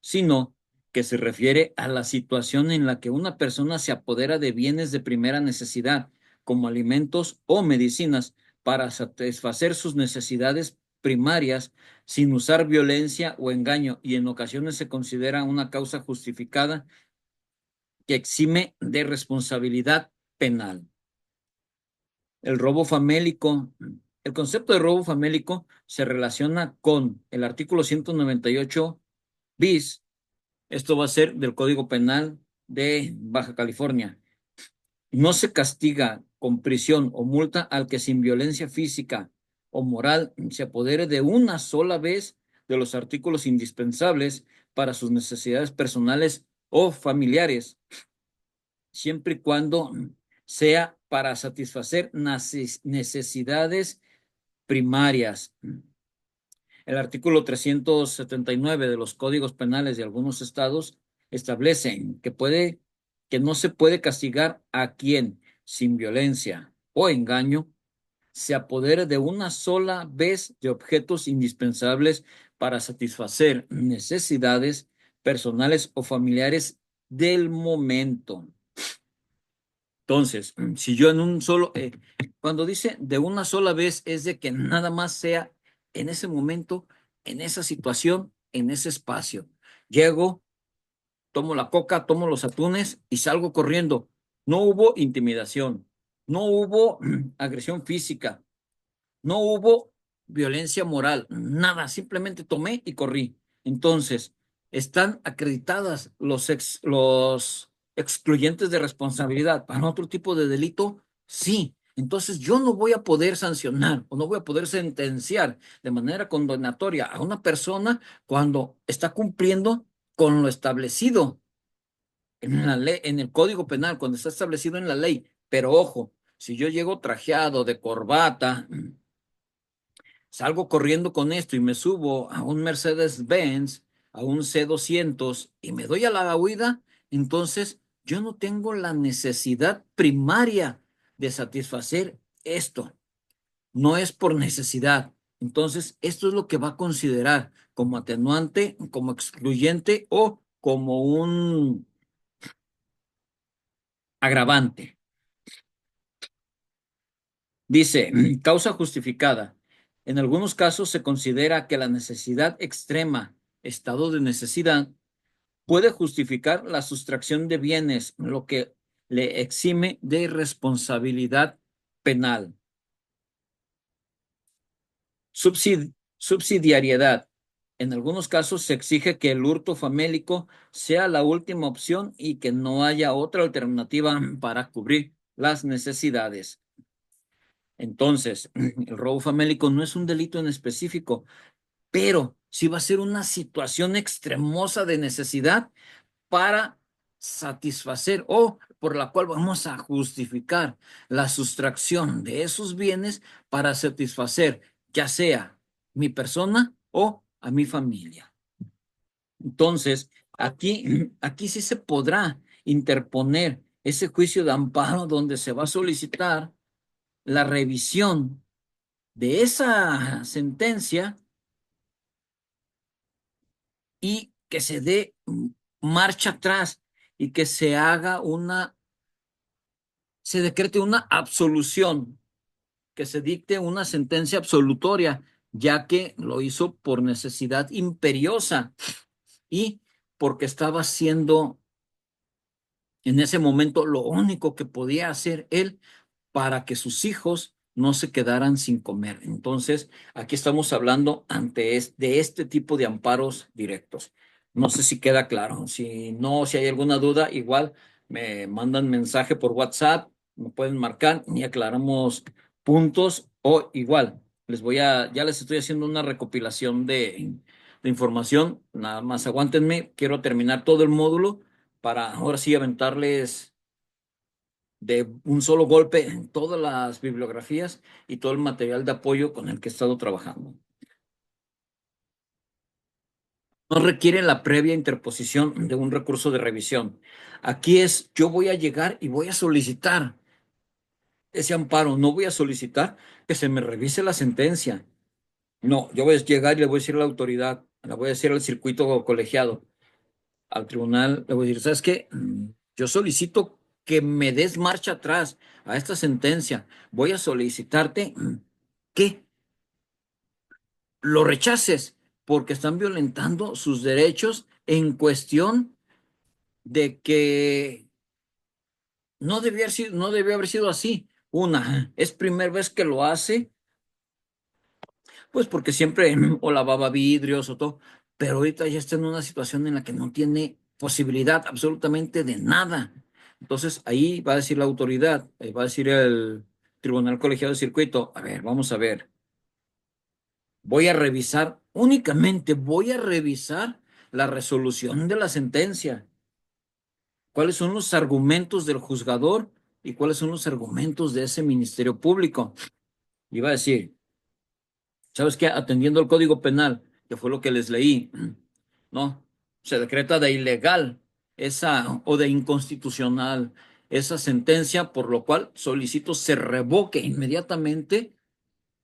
sino que se refiere a la situación en la que una persona se apodera de bienes de primera necesidad, como alimentos o medicinas, para satisfacer sus necesidades primarias sin usar violencia o engaño, y en ocasiones se considera una causa justificada que exime de responsabilidad penal. El robo famélico El concepto de robo famélico se relaciona con el artículo 198 bis. Esto va a ser del Código Penal de Baja California. No se castiga con prisión o multa al que sin violencia física o moral se apodere de una sola vez de los artículos indispensables para sus necesidades personales o familiares, siempre y cuando sea para satisfacer necesidades primarias. El artículo 379 de los códigos penales de algunos estados establece que no se puede castigar a quien, sin violencia o engaño, se apodere de una sola vez de objetos indispensables para satisfacer necesidades personales o familiares del momento. Entonces, si yo en un solo, cuando dice de una sola vez, es de que nada más sea en ese momento, en esa situación, en ese espacio. Llego, tomo la coca, tomo los atunes y salgo corriendo. No hubo intimidación, no hubo agresión física, no hubo violencia moral, nada, simplemente tomé y corrí. Entonces, ¿están acreditadas los excluyentes de responsabilidad para otro tipo de delito? Sí. Entonces, yo no voy a poder sancionar o no voy a poder sentenciar de manera condenatoria a una persona cuando está cumpliendo con lo establecido en la ley, en el Código Penal, cuando está establecido en la ley. Pero ojo, si yo llego trajeado de corbata, salgo corriendo con esto y me subo a un Mercedes-Benz, a un C200 y me doy a la huida, entonces yo no tengo la necesidad primaria de satisfacer esto. No es por necesidad. Entonces, esto es lo que va a considerar como atenuante, como excluyente o como un agravante. Dice, causa justificada. En algunos casos se considera que la necesidad extrema, estado de necesidad, puede justificar la sustracción de bienes, lo que le exime de responsabilidad penal. Subsidiariedad. En algunos casos se exige que el hurto famélico sea la última opción y que no haya otra alternativa para cubrir las necesidades. Entonces, el robo famélico no es un delito en específico, pero sí va a ser una situación extremosa de necesidad para satisfacer o por la cual vamos a justificar la sustracción de esos bienes para satisfacer ya sea mi persona o a mi familia. Entonces, aquí sí se podrá interponer ese juicio de amparo donde se va a solicitar la revisión de esa sentencia y que se dé marcha atrás y que se decrete una absolución, que se dicte una sentencia absolutoria, ya que lo hizo por necesidad imperiosa y porque estaba haciendo en ese momento lo único que podía hacer él para que sus hijos no se quedaran sin comer. Entonces, aquí estamos hablando de este tipo de amparos directos. No sé si queda claro. Si no, si hay alguna duda, igual me mandan mensaje por WhatsApp, me pueden marcar y aclaramos puntos o igual. Ya les estoy haciendo una recopilación de información. Nada más aguántenme. Quiero terminar todo el módulo para ahora sí aventarles de un solo golpe en todas las bibliografías y todo el material de apoyo con el que he estado trabajando. No requiere la previa interposición de un recurso de revisión. Aquí yo voy a llegar y voy a solicitar ese amparo, no voy a solicitar que se me revise la sentencia. No, yo voy a llegar y le voy a decir a la autoridad, le voy a decir al circuito colegiado, al tribunal, le voy a decir, ¿sabes qué? Yo solicito que me des marcha atrás a esta sentencia. Voy a solicitarte que lo rechaces porque están violentando sus derechos en cuestión de que no debió haber sido así. Una, es primera vez que lo hace Pues porque siempre o lavaba vidrios o todo, pero ahorita ya está en una situación en la que no tiene posibilidad absolutamente de nada. Entonces ahí va a decir la autoridad, ahí va a decir el Tribunal Colegiado de Circuito, a ver, vamos a ver, voy a revisar, únicamente voy a revisar la resolución de la sentencia, cuáles son los argumentos del juzgador y cuáles son los argumentos de ese Ministerio Público. Y va a decir, ¿sabes qué? Atendiendo al Código Penal, que fue lo que les leí, ¿no? Se decreta de ilegal esa o de inconstitucional esa sentencia, por lo cual solicito se revoque inmediatamente,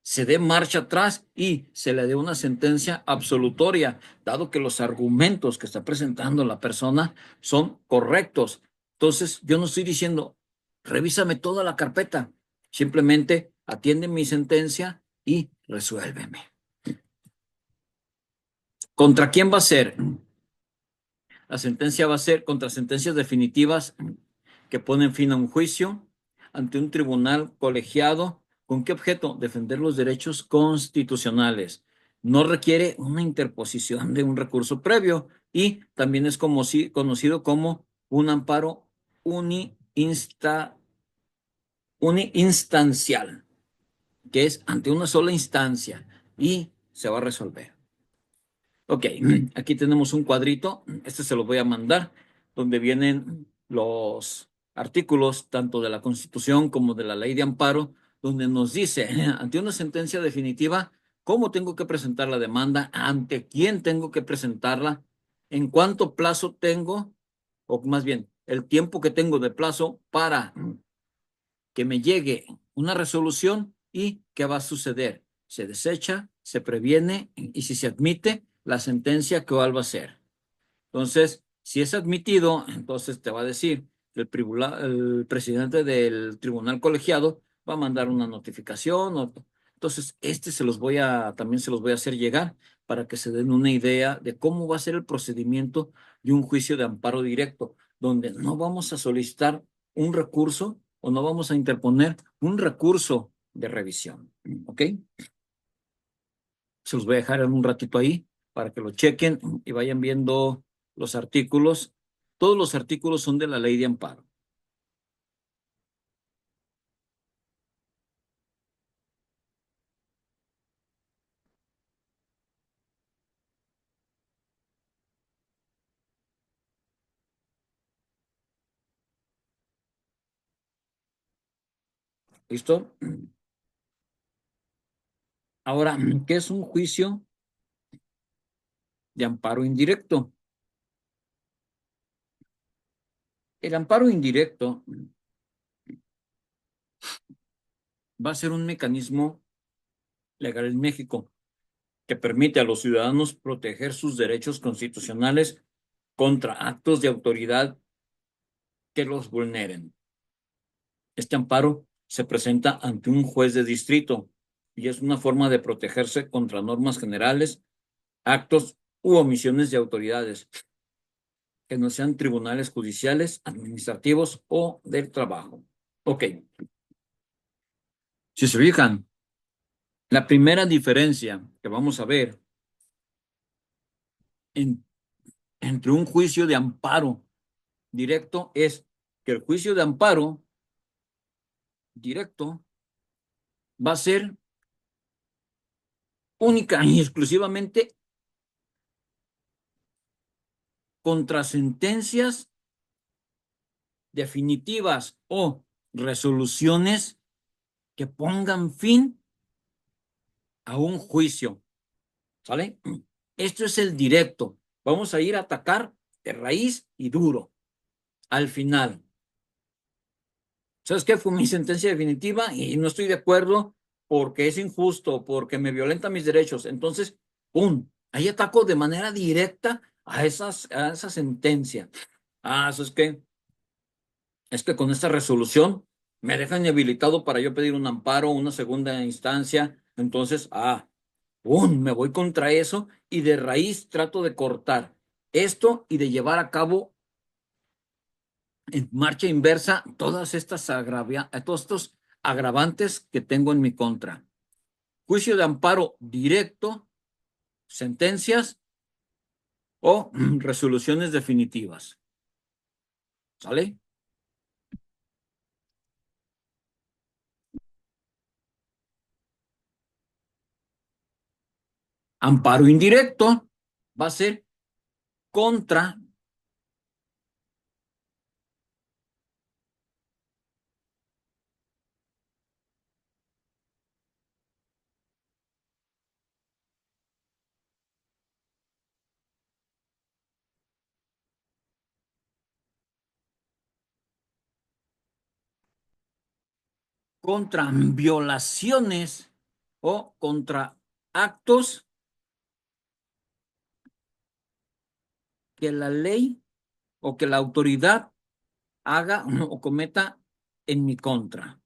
se dé marcha atrás y se le dé una sentencia absolutoria, dado que los argumentos que está presentando la persona son correctos. Entonces, yo no estoy diciendo, revísame toda la carpeta, simplemente atiende mi sentencia y resuélveme. ¿Contra quién va a ser? La sentencia va a ser contra sentencias definitivas que ponen fin a un juicio ante un tribunal colegiado. ¿Con qué objeto? Defender los derechos constitucionales. No requiere una interposición de un recurso previo y también es como conocido como un amparo uniinstancial, que es ante una sola instancia y se va a resolver. Ok, aquí tenemos un cuadrito, este se lo voy a mandar, donde vienen los artículos tanto de la Constitución como de la Ley de Amparo, donde nos dice, ante una sentencia definitiva, cómo tengo que presentar la demanda, ante quién tengo que presentarla, en cuánto plazo tengo, o más bien, el tiempo que tengo de plazo para que me llegue una resolución y qué va a suceder. Se desecha, se previene y si se admite, la sentencia, ¿cuál va a ser? Entonces, si es admitido, entonces te va a decir que el presidente del tribunal colegiado va a mandar una notificación. Entonces, también se los voy a hacer llegar para que se den una idea de cómo va a ser el procedimiento de un juicio de amparo directo, donde no vamos a solicitar un recurso o no vamos a interponer un recurso de revisión. ¿Ok? Se los voy a dejar en un ratito ahí para que lo chequen y vayan viendo los artículos. Todos los artículos son de la ley de amparo. ¿Listo? Ahora, ¿qué es un juicio de amparo indirecto? El amparo indirecto va a ser un mecanismo legal en México que permite a los ciudadanos proteger sus derechos constitucionales contra actos de autoridad que los vulneren. Este amparo se presenta ante un juez de distrito y es una forma de protegerse contra normas generales, actos u omisiones de autoridades que no sean tribunales judiciales, administrativos o del trabajo. Ok, si se fijan, la primera diferencia que vamos a ver en- entre un juicio de amparo directo es que el juicio de amparo directo va a ser única y exclusivamente contra sentencias definitivas o resoluciones que pongan fin a un juicio, ¿sale? Esto es el directo. Vamos a ir a atacar de raíz y duro al final. ¿Sabes qué? Fue mi sentencia definitiva y no estoy de acuerdo porque es injusto, porque me violenta mis derechos. Entonces, ¡pum! Ahí ataco de manera directa a esa sentencia. Ah, ¿sabes qué? Es que con esta resolución me dejan inhabilitado para yo pedir un amparo, una segunda instancia. Entonces, ¡pum! Me voy contra eso y de raíz trato de cortar esto y de llevar a cabo en marcha inversa todos estos agravantes que tengo en mi contra. juicio de amparo directo, sentencias o resoluciones definitivas. ¿Sale? Amparo indirecto va a ser contra, contra violaciones o contra actos que la ley o que la autoridad haga o cometa en mi contra.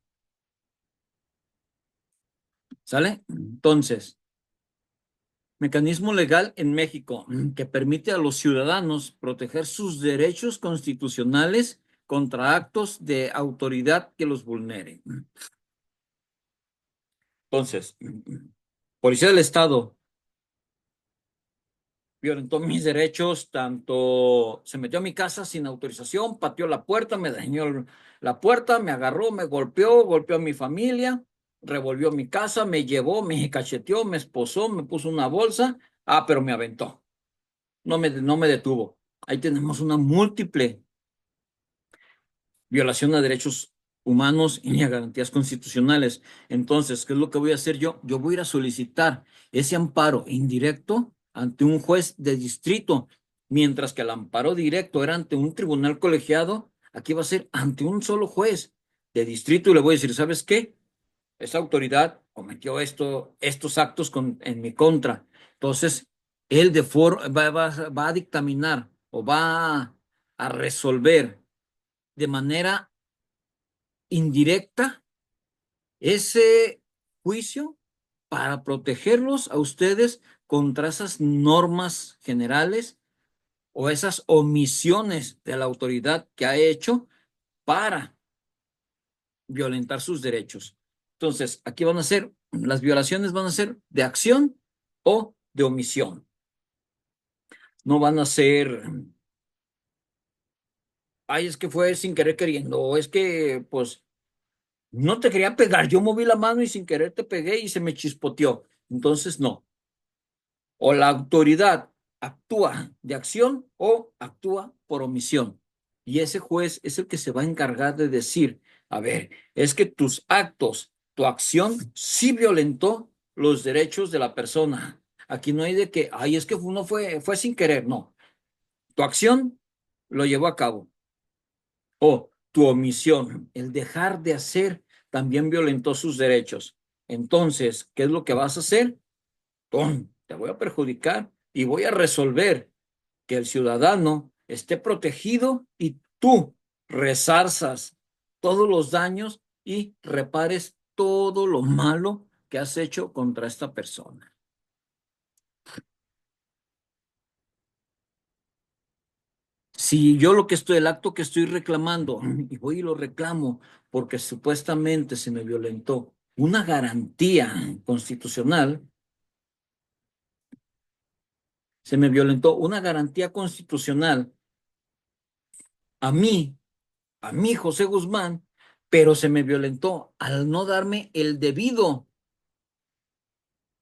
¿Sale? Entonces, mecanismo legal en México que permite a los ciudadanos proteger sus derechos constitucionales contra actos de autoridad que los vulneren. Entonces, Policía del Estado violentó mis derechos, tanto se metió a mi casa sin autorización, pateó la puerta, me dañó la puerta, me agarró, me golpeó, golpeó a mi familia, revolvió mi casa, me llevó, me cacheteó, me esposó, me puso una bolsa, pero me aventó, no me detuvo. Ahí tenemos una múltiple violación a derechos humanos y a garantías constitucionales. Entonces, ¿qué es lo que voy a hacer yo? Yo voy a ir a solicitar ese amparo indirecto ante un juez de distrito, mientras que el amparo directo era ante un tribunal colegiado, aquí va a ser ante un solo juez de distrito y le voy a decir, ¿sabes qué? Esa autoridad cometió estos actos en mi contra. Entonces, él va a dictaminar o va a resolver de manera indirecta ese juicio para protegerlos a ustedes contra esas normas generales o esas omisiones de la autoridad que ha hecho para violentar sus derechos. Entonces, aquí van a ser, las violaciones van a ser de acción o de omisión. No van a ser, ay, es que fue sin querer queriendo, o es que, pues, no te quería pegar, yo moví la mano y sin querer te pegué y se me chispoteó. Entonces, no. O la autoridad actúa de acción o actúa por omisión. Y ese juez es el que se va a encargar de decir, a ver, es que tus actos, tu acción sí violentó los derechos de la persona. Aquí no hay de que, ay, es que uno fue sin querer. No, tu acción lo llevó a cabo. O tu omisión, el dejar de hacer, también violentó sus derechos. Entonces, ¿qué es lo que vas a hacer? Te voy a perjudicar y voy a resolver que el ciudadano esté protegido y tú resarzas todos los daños y repares todo lo malo que has hecho contra esta persona. Si yo el acto que estoy reclamando, y voy y lo reclamo porque supuestamente se me violentó una garantía constitucional, se me violentó una garantía constitucional a mí, José Guzmán, pero se me violentó al no darme el debido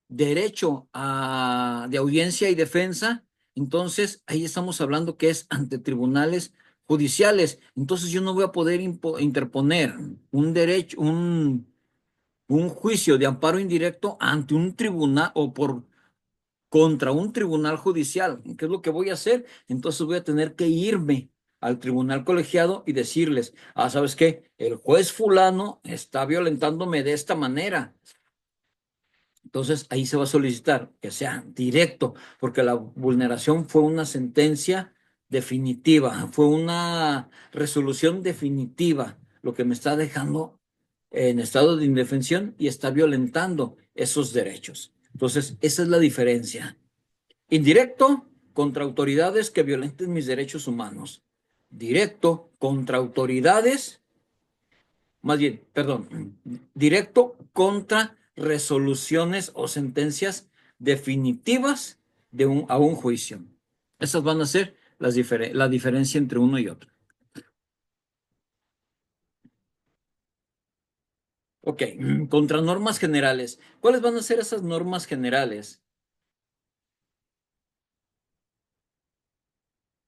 derecho de audiencia y defensa. Entonces, ahí estamos hablando que es ante tribunales judiciales. Entonces, yo no voy a poder interponer un derecho, un juicio de amparo indirecto ante un tribunal o contra un tribunal judicial. ¿Qué es lo que voy a hacer? Entonces voy a tener que irme al tribunal colegiado y decirles, ¿sabes qué? El juez fulano está violentándome de esta manera. Entonces ahí se va a solicitar que sea directo, porque la vulneración fue una sentencia definitiva, fue una resolución definitiva, lo que me está dejando en estado de indefensión y está violentando esos derechos. Entonces, esa es la diferencia. Indirecto contra autoridades que violenten mis derechos humanos. Directo contra autoridades, más bien, perdón, directo contra resoluciones o sentencias definitivas a un juicio. Esas van a ser la diferencia entre uno y otro. Ok, contra normas generales. ¿Cuáles van a ser esas normas generales?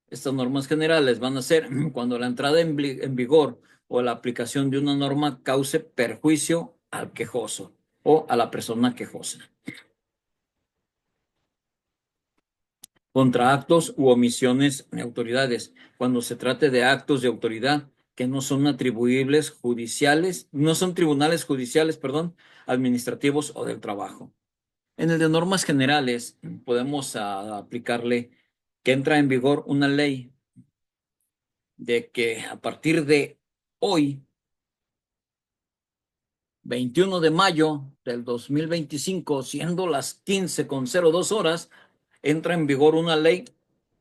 Estas normas generales van a ser cuando la entrada en vigor o la aplicación de una norma cause perjuicio al quejoso o a la persona quejosa. Contra actos u omisiones de autoridades, cuando se trate de actos de autoridad que no son atribuibles judiciales, no son tribunales judiciales, perdón, administrativos o del trabajo. En el de normas generales podemos aplicarle que entra en vigor una ley de que a partir de hoy, 21 de mayo del 2025, siendo las 15:02 entra en vigor una ley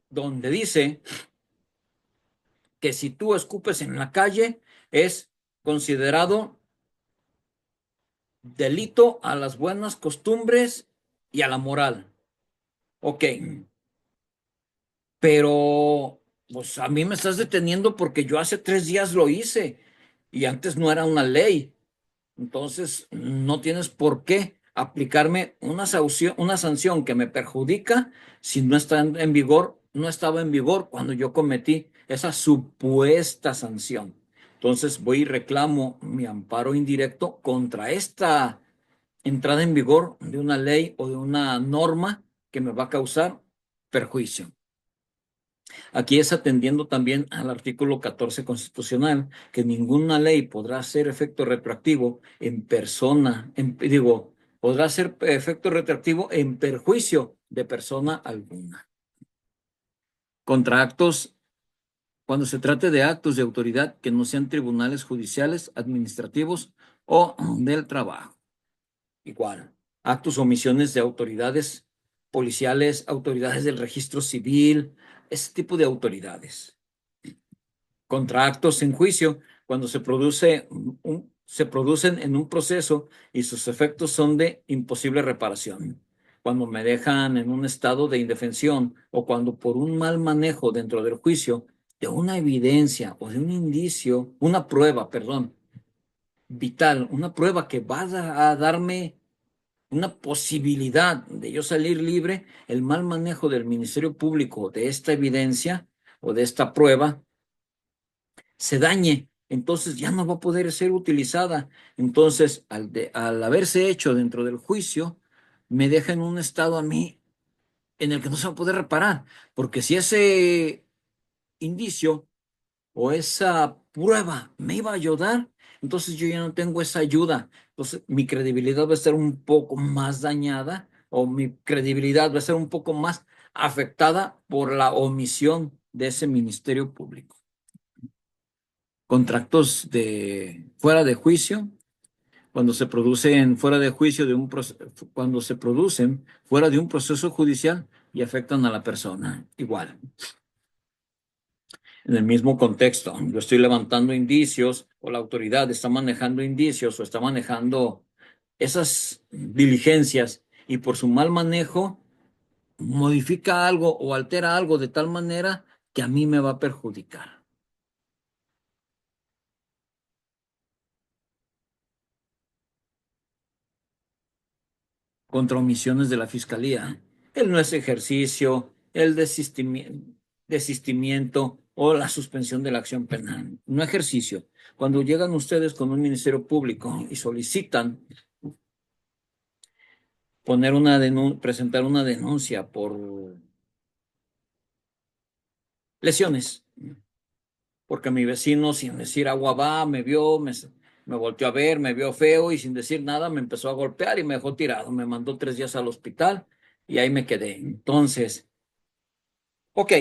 donde dice que si tú escupes en la calle es considerado delito a las buenas costumbres y a la moral. Ok, pero pues a mí me estás deteniendo porque yo hace 3 días lo hice y antes no era una ley. Entonces, no tienes por qué aplicarme una sanción que me perjudica si no está en vigor, no estaba en vigor cuando yo cometí esa supuesta sanción. Entonces, voy y reclamo mi amparo indirecto contra esta entrada en vigor de una ley o de una norma que me va a causar perjuicio. Aquí es atendiendo también al artículo 14 constitucional, que ninguna ley podrá hacer efecto retroactivo en persona, podrá hacer efecto retroactivo en perjuicio de persona alguna. Contra actos, cuando se trate de actos de autoridad que no sean tribunales judiciales, administrativos o del trabajo. Igual, actos o omisiones de autoridades policiales, autoridades del registro civil, ese tipo de autoridades. Contra actos en juicio, cuando se producen en un proceso y sus efectos son de imposible reparación. Cuando me dejan en un estado de indefensión o cuando por un mal manejo dentro del juicio de una evidencia o de un indicio, una prueba, perdón, vital, una prueba que va a darme una posibilidad de yo salir libre, el mal manejo del Ministerio Público de esta evidencia o de esta prueba se dañe, entonces ya no va a poder ser utilizada. Entonces, al haberse hecho dentro del juicio, me deja en un estado a mí en el que no se va a poder reparar, porque si ese indicio o esa prueba me iba a ayudar, entonces yo ya no tengo esa ayuda. Entonces, mi credibilidad va a estar un poco más dañada o mi credibilidad va a ser un poco más afectada por la omisión de ese Ministerio Público. Contratos de fuera de juicio, cuando se producen fuera de juicio cuando se producen fuera de un proceso judicial y afectan a la persona. Igual, en el mismo contexto, yo estoy levantando indicios o la autoridad está manejando indicios o está manejando esas diligencias y por su mal manejo modifica algo o altera algo de tal manera que a mí me va a perjudicar. Contra omisiones de la fiscalía. El no es ejercicio, el desistimiento o la suspensión de la acción penal. No ejercicio. Cuando llegan ustedes con un ministerio público y solicitan presentar una denuncia por lesiones, porque mi vecino sin decir agua va, me volteó a ver, me vio feo y sin decir nada me empezó a golpear y me dejó tirado. Me mandó 3 días al hospital y ahí me quedé. Entonces, ok,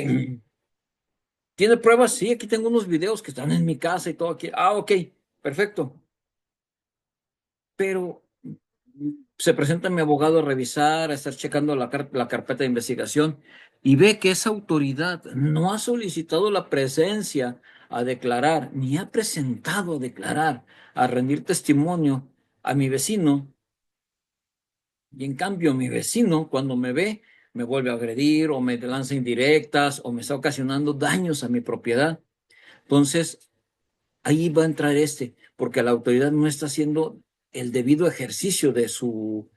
¿tiene pruebas? Sí, aquí tengo unos videos que están en mi casa y todo aquí. Ah, ok, perfecto. Pero se presenta mi abogado a revisar, a estar checando la carpeta de investigación y ve que esa autoridad no ha solicitado la presencia a declarar, ni ha presentado a declarar, a rendir testimonio a mi vecino. Y en cambio, mi vecino, cuando me ve, me vuelve a agredir o me lanza indirectas o me está ocasionando daños a mi propiedad. Entonces, ahí va a entrar porque la autoridad no está haciendo el debido ejercicio de su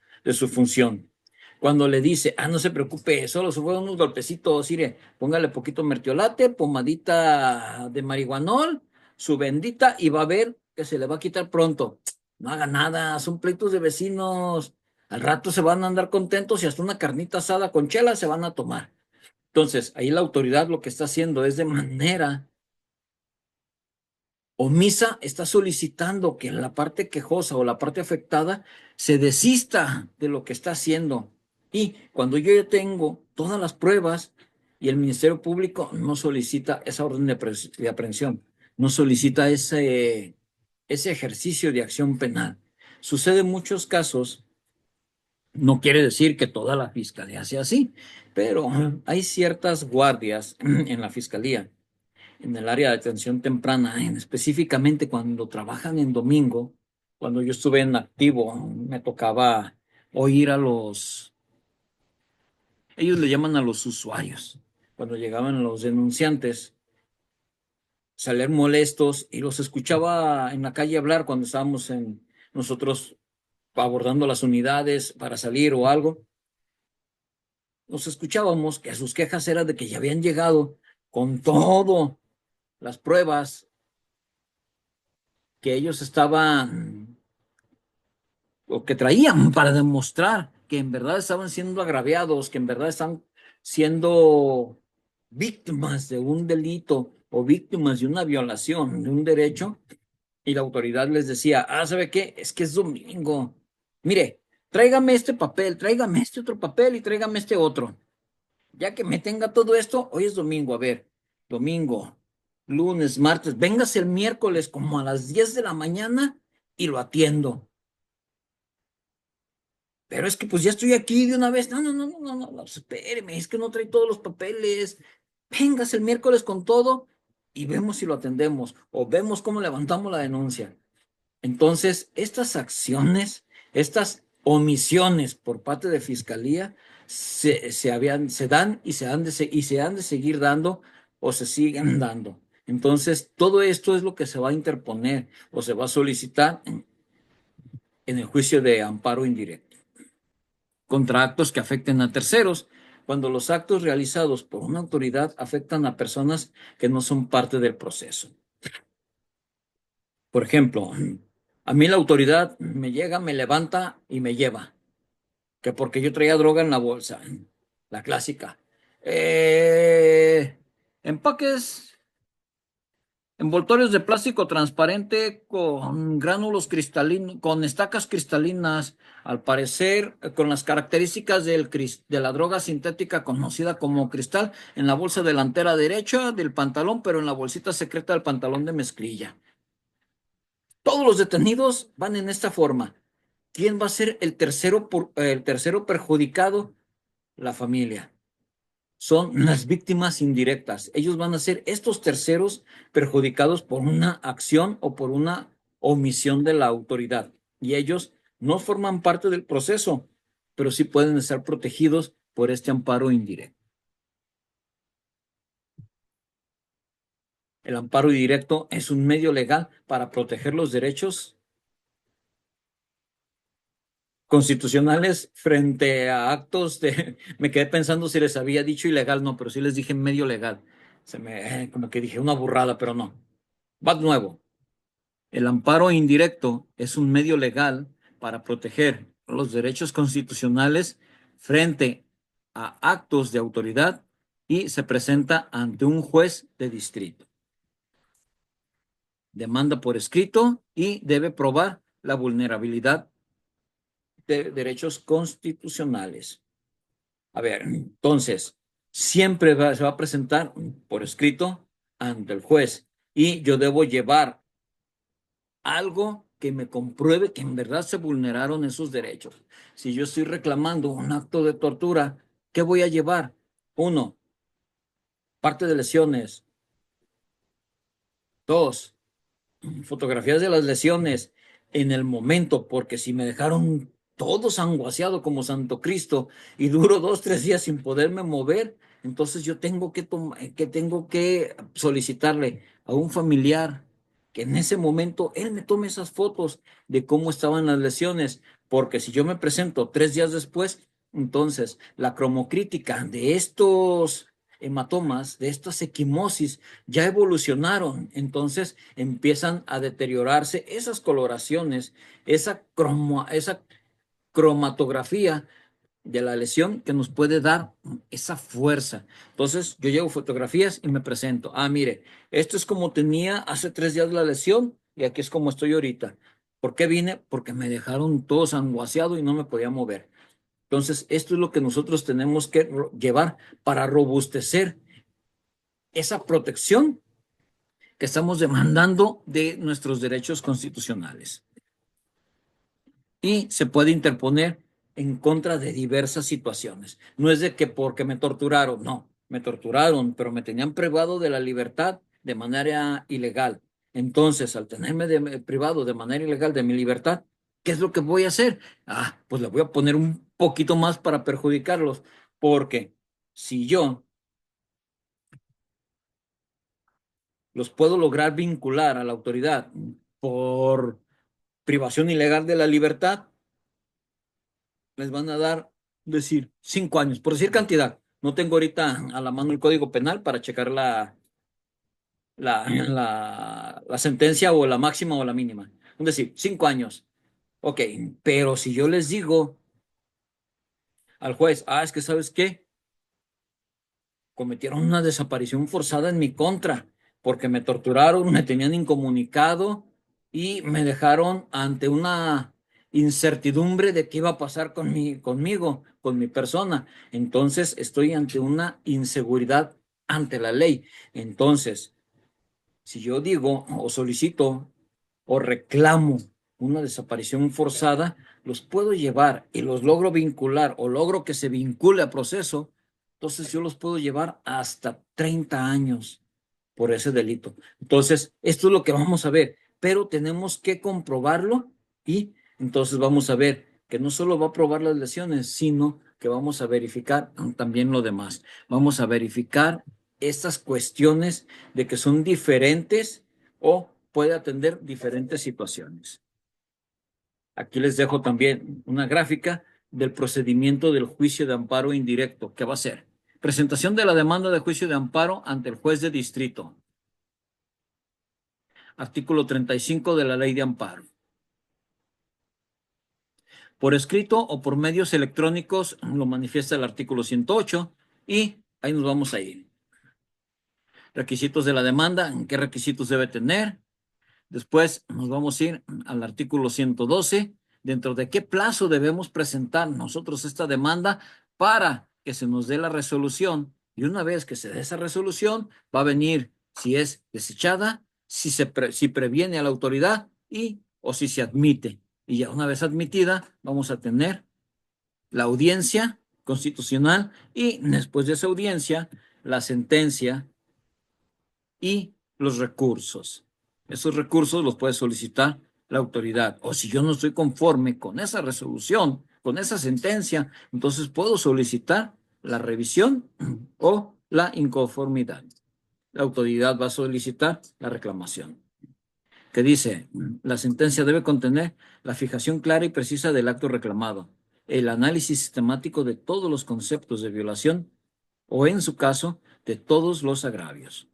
función. Cuando le dice, no se preocupe, solo se fueron unos golpecitos, mire, póngale poquito mertiolate, pomadita de marihuanol, su bendita, y va a ver que se le va a quitar pronto. No haga nada, son pleitos de vecinos. Al rato se van a andar contentos y hasta una carnita asada con chela se van a tomar. Entonces, ahí la autoridad lo que está haciendo es de manera omisa, está solicitando que la parte quejosa o la parte afectada se desista de lo que está haciendo. Y cuando yo ya tengo todas las pruebas y el Ministerio Público no solicita esa orden de aprehensión, no solicita ese ejercicio de acción penal. Sucede en muchos casos, no quiere decir que toda la fiscalía sea así, pero hay ciertas guardias en la fiscalía en el área de atención temprana, específicamente cuando trabajan en domingo, cuando yo estuve en activo, me tocaba oír ellos le llaman a los usuarios, cuando llegaban los denunciantes, salir molestos y los escuchaba en la calle hablar cuando estábamos nosotros abordando las unidades para salir o algo, los escuchábamos que sus quejas eran de que ya habían llegado con todo las pruebas que ellos estaban o que traían para demostrar que en verdad estaban siendo agraviados, que en verdad están siendo víctimas de un delito o víctimas de una violación de un derecho, y la autoridad les decía, ¿sabe qué? Es que es domingo. Mire, tráigame este papel, tráigame este otro papel y tráigame este otro. Ya que me tenga todo esto, hoy es domingo, a ver, domingo, lunes, martes, véngase el miércoles como a las 10 de la mañana y lo atiendo. Pero es que pues ya estoy aquí de una vez. No, no, no, no, no, no, no, espéreme, es que no trae todos los papeles. Vengas el miércoles con todo y vemos si lo atendemos o vemos cómo levantamos la denuncia. Entonces, estas acciones, estas omisiones por parte de Fiscalía se dan y se han de seguir dando o se siguen dando. Entonces, todo esto es lo que se va a interponer o se va a solicitar en el juicio de amparo indirecto contra actos que afecten a terceros, cuando los actos realizados por una autoridad afectan a personas que no son parte del proceso. Por ejemplo, a mí la autoridad me llega, me levanta y me lleva, que porque yo traía droga en la bolsa, la clásica. Empaques envoltorios de plástico transparente con gránulos cristalinos, con estacas cristalinas, al parecer con las características de la droga sintética conocida como cristal, en la bolsa delantera derecha del pantalón, pero en la bolsita secreta del pantalón de mezclilla. Todos los detenidos van en esta forma. ¿Quién va a ser el tercero perjudicado? La familia. Son las víctimas indirectas. Ellos van a ser estos terceros perjudicados por una acción o por una omisión de la autoridad. Y ellos no forman parte del proceso, pero sí pueden estar protegidos por este amparo indirecto. El amparo indirecto es un medio legal para proteger los derechos constitucionales frente a actos de... Me quedé pensando si les había dicho ilegal, no, pero sí les dije medio legal. Como que dije una burrada, pero no. Va nuevo. El amparo indirecto es un medio legal para proteger los derechos constitucionales frente a actos de autoridad y se presenta ante un juez de distrito. Demanda por escrito y debe probar la vulnerabilidad de derechos constitucionales. A ver, entonces, se va a presentar por escrito ante el juez y yo debo llevar algo que me compruebe que en verdad se vulneraron esos derechos. Si yo estoy reclamando un acto de tortura, ¿qué voy a llevar? Uno, parte de lesiones. Dos, fotografías de las lesiones en el momento, porque si me dejaron todo sanguaseado como Santo Cristo y duro 2, 3 días sin poderme mover, entonces yo tengo que solicitarle a un familiar que en ese momento él me tome esas fotos de cómo estaban las lesiones, porque si yo me presento 3 días después, entonces la cromocrítica de estos hematomas, de estas equimosis, ya evolucionaron, entonces empiezan a deteriorarse esas coloraciones, esa cromatografía de la lesión que nos puede dar esa fuerza. Entonces, yo llevo fotografías y me presento. Ah, mire, esto es como tenía hace 3 días la lesión y aquí es como estoy ahorita. ¿Por qué vine? Porque me dejaron todo sanguaseado y no me podía mover. Entonces, esto es lo que nosotros tenemos que llevar para robustecer esa protección que estamos demandando de nuestros derechos constitucionales. Y se puede interponer en contra de diversas situaciones. No es de que porque me torturaron, no, me torturaron, pero me tenían privado de la libertad de manera ilegal. Entonces, al tenerme privado de manera ilegal de mi libertad, ¿qué es lo que voy a hacer? Ah, pues le voy a poner un poquito más para perjudicarlos, porque si yo los puedo lograr vincular a la autoridad por privación ilegal de la libertad, les van a dar, decir, 5 años, por decir cantidad. No tengo ahorita a la mano el Código Penal para checar la sentencia o la máxima o la mínima. Es decir, 5 años. Ok, pero si yo les digo al juez, es que ¿sabes qué? Cometieron una desaparición forzada en mi contra, porque me torturaron, me tenían incomunicado y me dejaron ante una incertidumbre de qué iba a pasar conmigo, con mi persona. Entonces estoy ante una inseguridad ante la ley. Entonces, si yo digo o solicito o reclamo una desaparición forzada, los puedo llevar y los logro vincular o logro que se vincule a proceso, entonces yo los puedo llevar hasta 30 años por ese delito. Entonces, esto es lo que vamos a ver, pero tenemos que comprobarlo y entonces vamos a ver que no solo va a probar las lesiones, sino que vamos a verificar también lo demás. Vamos a verificar estas cuestiones de que son diferentes o puede atender diferentes situaciones. Aquí les dejo también una gráfica del procedimiento del juicio de amparo indirecto, que va a ser presentación de la demanda de juicio de amparo ante el juez de distrito. Artículo 35 de la Ley de Amparo. Por escrito o por medios electrónicos lo manifiesta el artículo 108 y ahí nos vamos a ir. Requisitos de la demanda, ¿qué requisitos debe tener? Después nos vamos a ir al artículo 112, dentro de qué plazo debemos presentar nosotros esta demanda para que se nos dé la resolución. Y una vez que se dé esa resolución, va a venir si es desechada, si previene a la autoridad y o si se admite. Y ya una vez admitida, vamos a tener la audiencia constitucional y después de esa audiencia, la sentencia y los recursos. Esos recursos los puede solicitar la autoridad. O si yo no estoy conforme con esa resolución, con esa sentencia, entonces puedo solicitar la revisión o la inconformidad. La autoridad va a solicitar la reclamación, que dice, la sentencia debe contener la fijación clara y precisa del acto reclamado, el análisis sistemático de todos los conceptos de violación o, en su caso, de todos los agravios,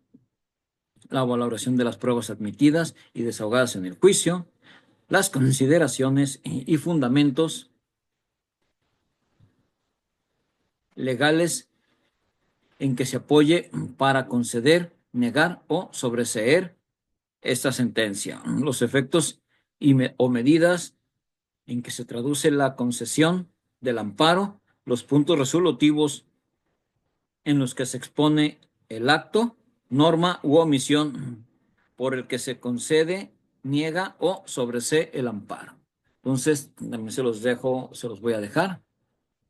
la valoración de las pruebas admitidas y desahogadas en el juicio, las consideraciones y fundamentos legales en que se apoye para conceder, negar o sobreseer esta sentencia, los efectos o medidas en que se traduce la concesión del amparo, los puntos resolutivos en los que se expone el acto, norma u omisión por el que se concede, niega o sobresee el amparo. Entonces, también se los dejo, se los voy a dejar.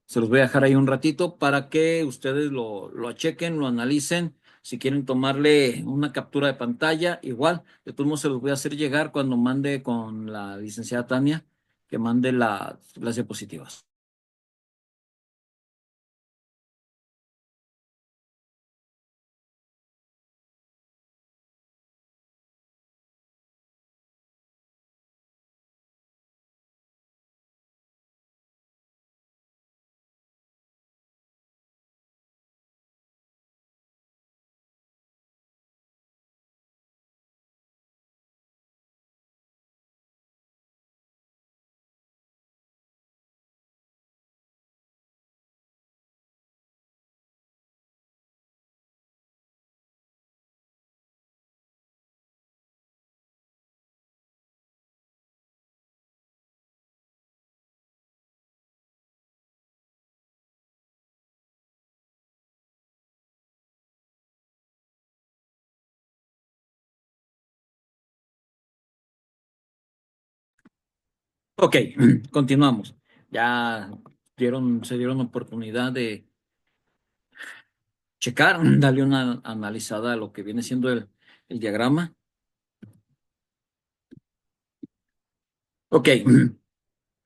Se los voy a dejar ahí un ratito para que ustedes lo chequen, lo analicen. Si quieren tomarle una captura de pantalla, igual, de todos modos se los voy a hacer llegar cuando mande con la licenciada Tania que mande las diapositivas. Ok, continuamos. Ya se dieron oportunidad de checar, darle una analizada a lo que viene siendo el diagrama. Ok,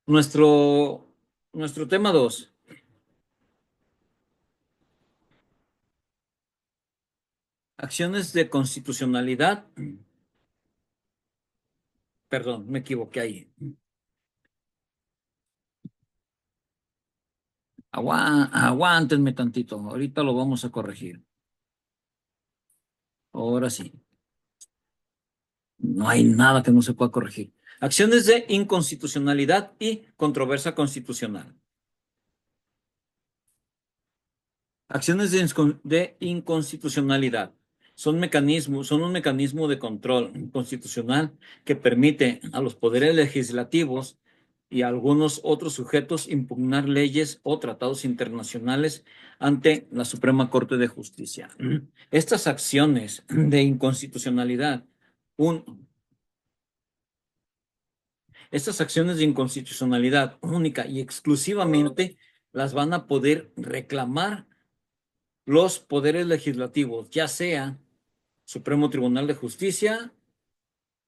nuestro, nuestro tema 2, acciones de constitucionalidad. Perdón, me equivoqué ahí. Aguántenme tantito, ahorita lo vamos a corregir. Ahora sí, no hay nada que no se pueda corregir. Acciones de inconstitucionalidad y controversia constitucional. Acciones de inconstitucionalidad son un mecanismo de control constitucional que permite a los poderes legislativos y a algunos otros sujetos impugnar leyes o tratados internacionales ante la Suprema Corte de Justicia. Estas acciones de inconstitucionalidad, un, estas acciones de inconstitucionalidad única y exclusivamente las van a poder reclamar los poderes legislativos, ya sea Supremo Tribunal de Justicia,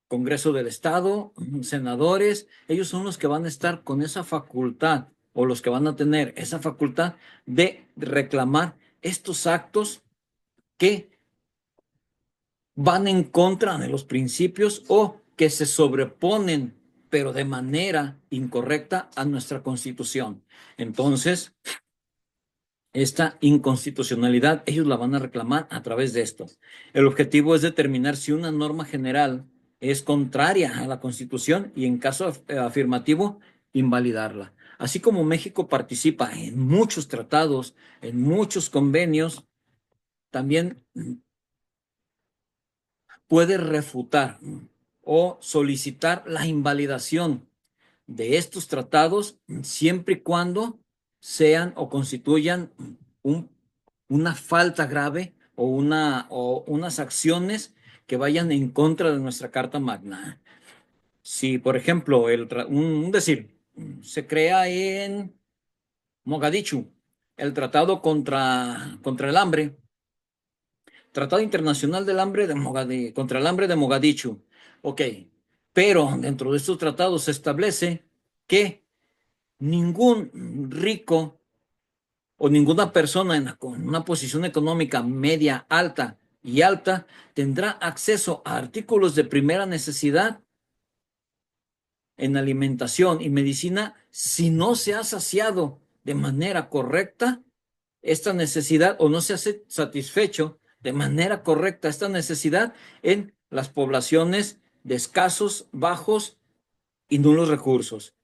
Congreso del Estado, senadores, ellos son los que van a estar con esa facultad o los que van a tener esa facultad de reclamar estos actos que van en contra de los principios o que se sobreponen, pero de manera incorrecta a nuestra Constitución. Entonces, esta inconstitucionalidad, ellos la van a reclamar a través de esto. El objetivo es determinar si una norma general es contraria a la Constitución y en caso afirmativo, invalidarla. Así como México participa en muchos tratados, en muchos convenios, también puede refutar o solicitar la invalidación de estos tratados siempre y cuando sean o constituyan un, una falta grave o unas acciones que vayan en contra de nuestra Carta Magna. Si, por ejemplo, un decir, se crea en Mogadishu el tratado contra el hambre, Tratado Internacional del Hambre contra el hambre de Mogadishu. Ok, pero dentro de estos tratados se establece que ningún rico o ninguna persona con una posición económica media, alta y alta tendrá acceso a artículos de primera necesidad en alimentación y medicina si no se ha saciado de manera correcta esta necesidad o no se ha satisfecho de manera correcta esta necesidad en las poblaciones de escasos, bajos y nulos recursos.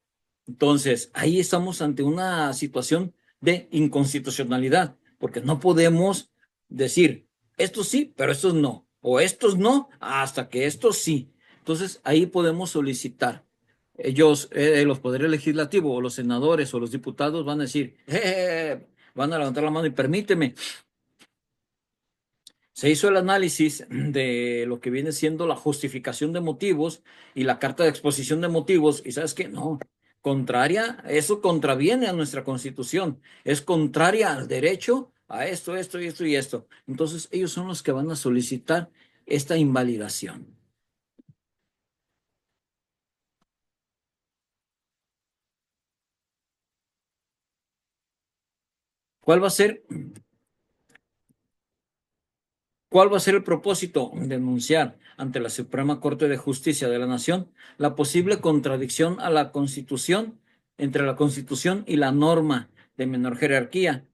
Entonces, ahí estamos ante una situación de inconstitucionalidad, porque no podemos decir, estos sí, pero estos no, o estos no, hasta que estos sí. Entonces, ahí podemos solicitar. Ellos, los poderes legislativos, o los senadores, o los diputados van a decir, van a levantar la mano y permíteme. Se hizo el análisis de lo que viene siendo la justificación de motivos y la carta de exposición de motivos, y sabes que no, contraria, eso contraviene a nuestra Constitución, es contraria al derecho a esto, esto y esto y esto. Entonces, ellos son los que van a solicitar esta invalidación. ¿Cuál va a ser, cuál va a ser el propósito? Denunciar ante la Suprema Corte de Justicia de la Nación la posible contradicción a la Constitución entre la Constitución y la norma de menor jerarquía,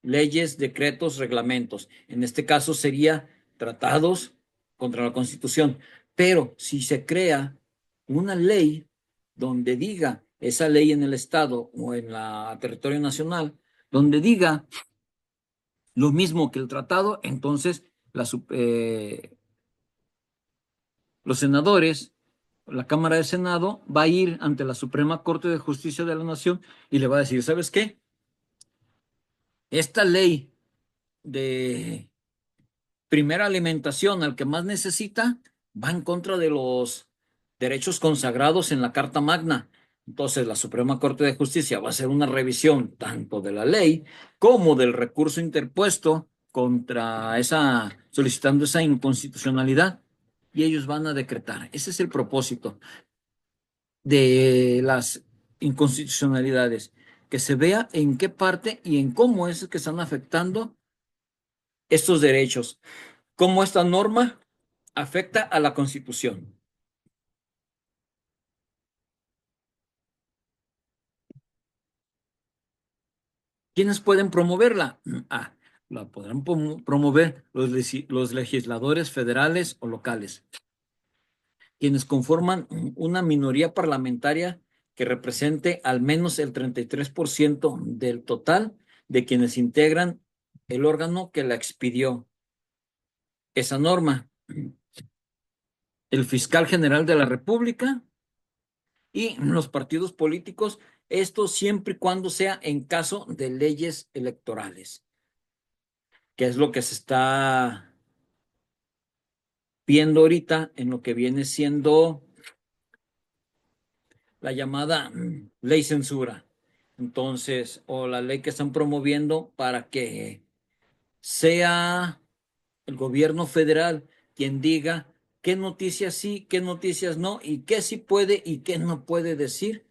leyes, decretos, reglamentos. En este caso sería tratados contra la Constitución. Pero si se crea una ley donde diga esa ley en el Estado o en la territorio nacional, donde diga lo mismo que el tratado, entonces la, los senadores, la Cámara de Senado, va a ir ante la Suprema Corte de Justicia de la Nación y le va a decir, ¿sabes qué? Esta ley de primera alimentación al que más necesita va en contra de los derechos consagrados en la Carta Magna. Entonces, la Suprema Corte de Justicia va a hacer una revisión tanto de la ley como del recurso interpuesto contra esa, solicitando esa inconstitucionalidad, y ellos van a decretar. Ese es el propósito de las inconstitucionalidades, que se vea en qué parte y en cómo es que están afectando estos derechos, cómo esta norma afecta a la Constitución. ¿Quiénes pueden promoverla? Ah, la podrán promover los legisladores federales o locales, quienes conforman una minoría parlamentaria que represente al menos el 33% del total de quienes integran el órgano que la expidió esa norma. El fiscal general de la República y los partidos políticos, esto siempre y cuando sea en caso de leyes electorales, que es lo que se está viendo ahorita en lo que viene siendo la llamada ley censura. Entonces, o la ley que están promoviendo para que sea el gobierno federal quien diga qué noticias sí, qué noticias no, y qué sí puede y qué no puede decir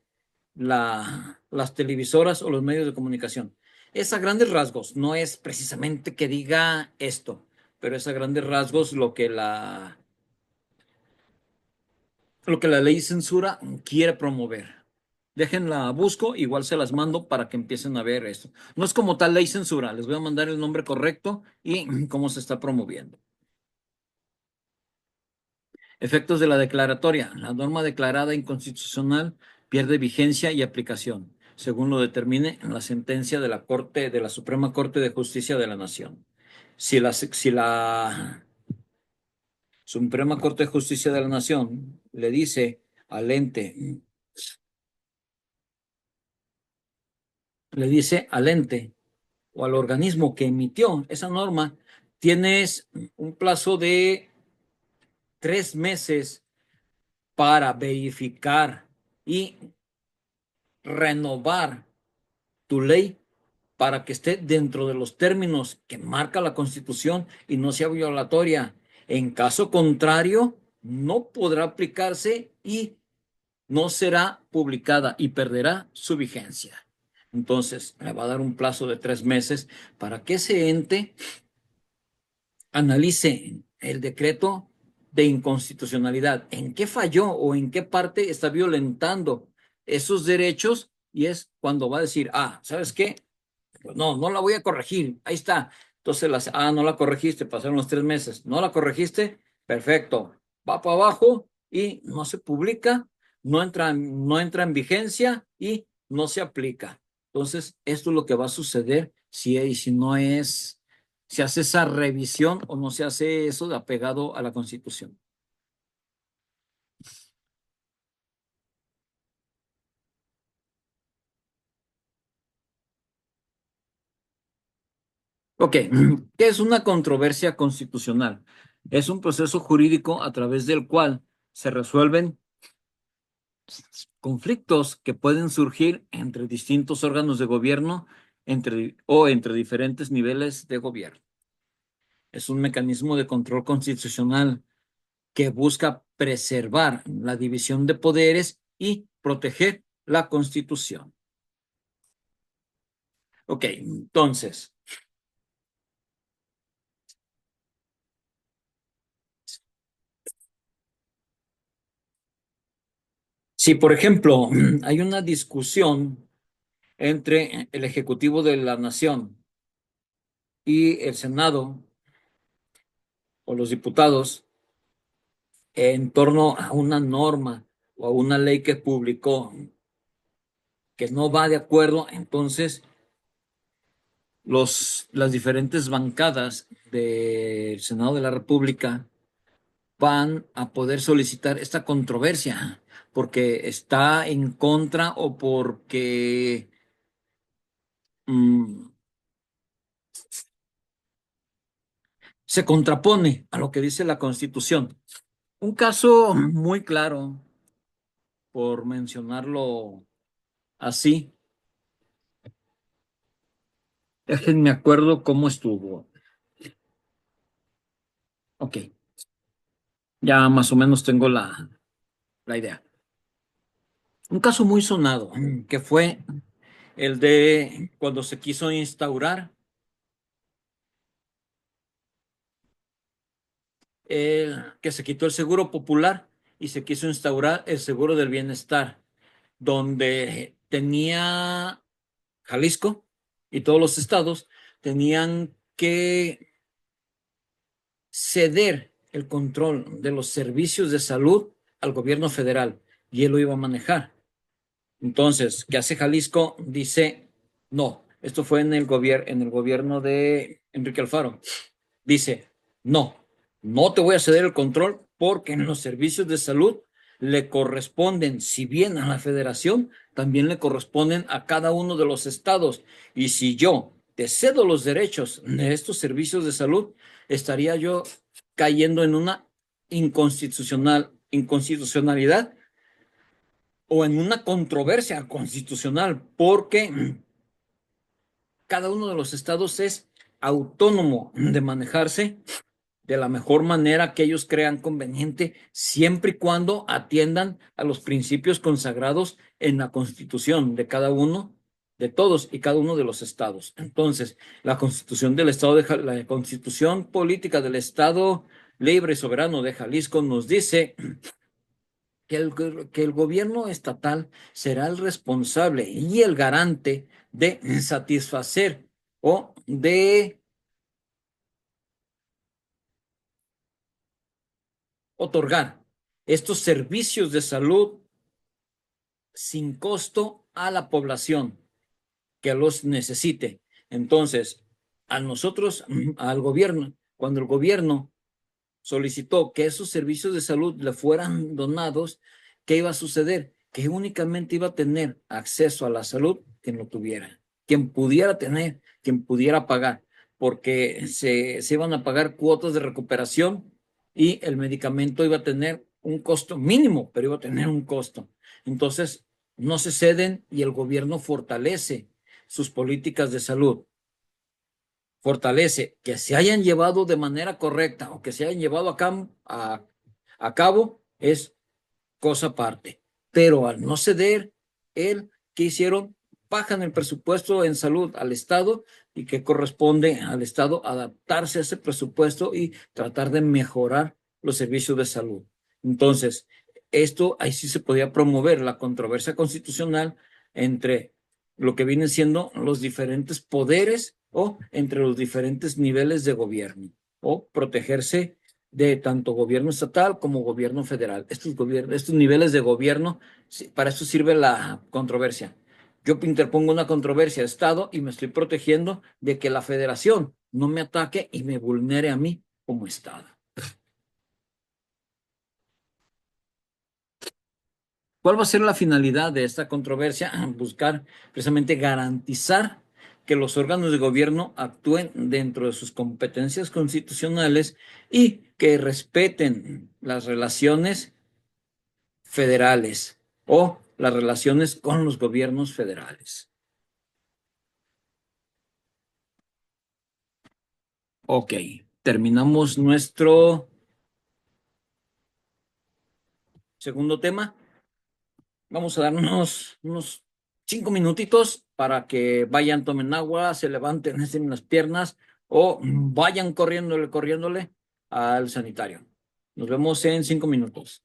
las televisoras o los medios de comunicación. Es a grandes rasgos, no es precisamente que diga esto, pero es a grandes rasgos lo que la ley de censura quiere promover. Déjenla, busco, igual se las mando para que empiecen a ver esto. No es como tal ley censura, les voy a mandar el nombre correcto y cómo se está promoviendo. Efectos de la declaratoria. La norma declarada inconstitucional pierde vigencia y aplicación, según lo determine en la sentencia de la Corte, de la Suprema Corte de Justicia de la Nación. Si la Suprema Corte de Justicia de la Nación le dice al ente, le dice al ente o al organismo que emitió esa norma, tienes un plazo de 3 meses para verificar y renovar tu ley para que esté dentro de los términos que marca la Constitución y no sea violatoria. En caso contrario, no podrá aplicarse y no será publicada y perderá su vigencia. Entonces, le va a dar un plazo de 3 meses para que ese ente analice el decreto de inconstitucionalidad, en qué falló o en qué parte está violentando esos derechos, y es cuando va a decir, ¿sabes qué? Pues no, no la voy a corregir, ahí está. Entonces, no la corregiste, pasaron los 3 meses, no la corregiste, perfecto, va para abajo y no se publica, no entra en vigencia y no se aplica. Entonces, esto es lo que va a suceder si no es, se hace esa revisión o no se hace eso de apegado a la Constitución. Ok, ¿qué es una controversia constitucional? Es un proceso jurídico a través del cual se resuelven conflictos que pueden surgir entre distintos órganos de gobierno o entre diferentes niveles de gobierno. Es un mecanismo de control constitucional que busca preservar la división de poderes y proteger la Constitución. Ok, entonces, si por ejemplo hay una discusión entre el Ejecutivo de la Nación y el Senado o los diputados en torno a una norma o a una ley que publicó que no va de acuerdo, entonces las diferentes bancadas del Senado de la República van a poder solicitar esta controversia porque está en contra o porque mm, se contrapone a lo que dice la Constitución. Un caso muy claro, por mencionarlo así, déjenme acuerdo cómo estuvo. Ok, ya más o menos tengo la idea. Un caso muy sonado, que fue el de cuando se quiso instaurar que se quitó el seguro popular y se quiso instaurar el seguro del bienestar, donde tenía Jalisco y todos los estados tenían que ceder el control de los servicios de salud al gobierno federal y él lo iba a manejar. Entonces, ¿qué hace Jalisco? Dice, no, esto fue en el gobierno de Enrique Alfaro. Dice, no, no te voy a ceder el control porque en los servicios de salud le corresponden, si bien a la federación, también le corresponden a cada uno de los estados. Y si yo te cedo los derechos de estos servicios de salud, estaría yo cayendo en una inconstitucionalidad o en una controversia constitucional, porque cada uno de los estados es autónomo de manejarse de la mejor manera que ellos crean conveniente, siempre y cuando atiendan a los principios consagrados en la Constitución de cada uno, de todos y cada uno de los estados. Entonces, la Constitución del Estado la Constitución política del Estado libre y soberano de Jalisco nos dice que el gobierno estatal será el responsable y el garante de satisfacer o de otorgar estos servicios de salud sin costo a la población que los necesite. Entonces, a nosotros, al gobierno, cuando el gobierno solicitó que esos servicios de salud le fueran donados, ¿qué iba a suceder? Que únicamente iba a tener acceso a la salud quien lo tuviera, quien pudiera tener, quien pudiera pagar, porque se iban a pagar cuotas de recuperación y el medicamento iba a tener un costo mínimo, pero iba a tener un costo. Entonces, no se ceden y el gobierno fortalece sus políticas de salud, fortalece que se hayan llevado de manera correcta o que se hayan llevado a cabo es cosa aparte. Pero al no ceder, ¿qué hicieron? Bajan el presupuesto en salud al Estado y que corresponde al Estado adaptarse a ese presupuesto y tratar de mejorar los servicios de salud. Entonces, esto ahí sí se podía promover la controversia constitucional entre lo que vienen siendo los diferentes poderes o entre los diferentes niveles de gobierno o protegerse de tanto gobierno estatal como gobierno federal. Estos niveles de gobierno, para eso sirve la controversia. Yo interpongo una controversia al Estado y me estoy protegiendo de que la federación no me ataque y me vulnere a mí como Estado. ¿Cuál va a ser la finalidad de esta controversia? Buscar precisamente garantizar que los órganos de gobierno actúen dentro de sus competencias constitucionales y que respeten las relaciones federales o las relaciones con los gobiernos federales. Ok, terminamos nuestro segundo tema. Vamos a darnos unos 5 minutitos para que vayan, tomen agua, se levanten, estén las piernas o vayan corriéndole al sanitario. Nos vemos en 5 minutos.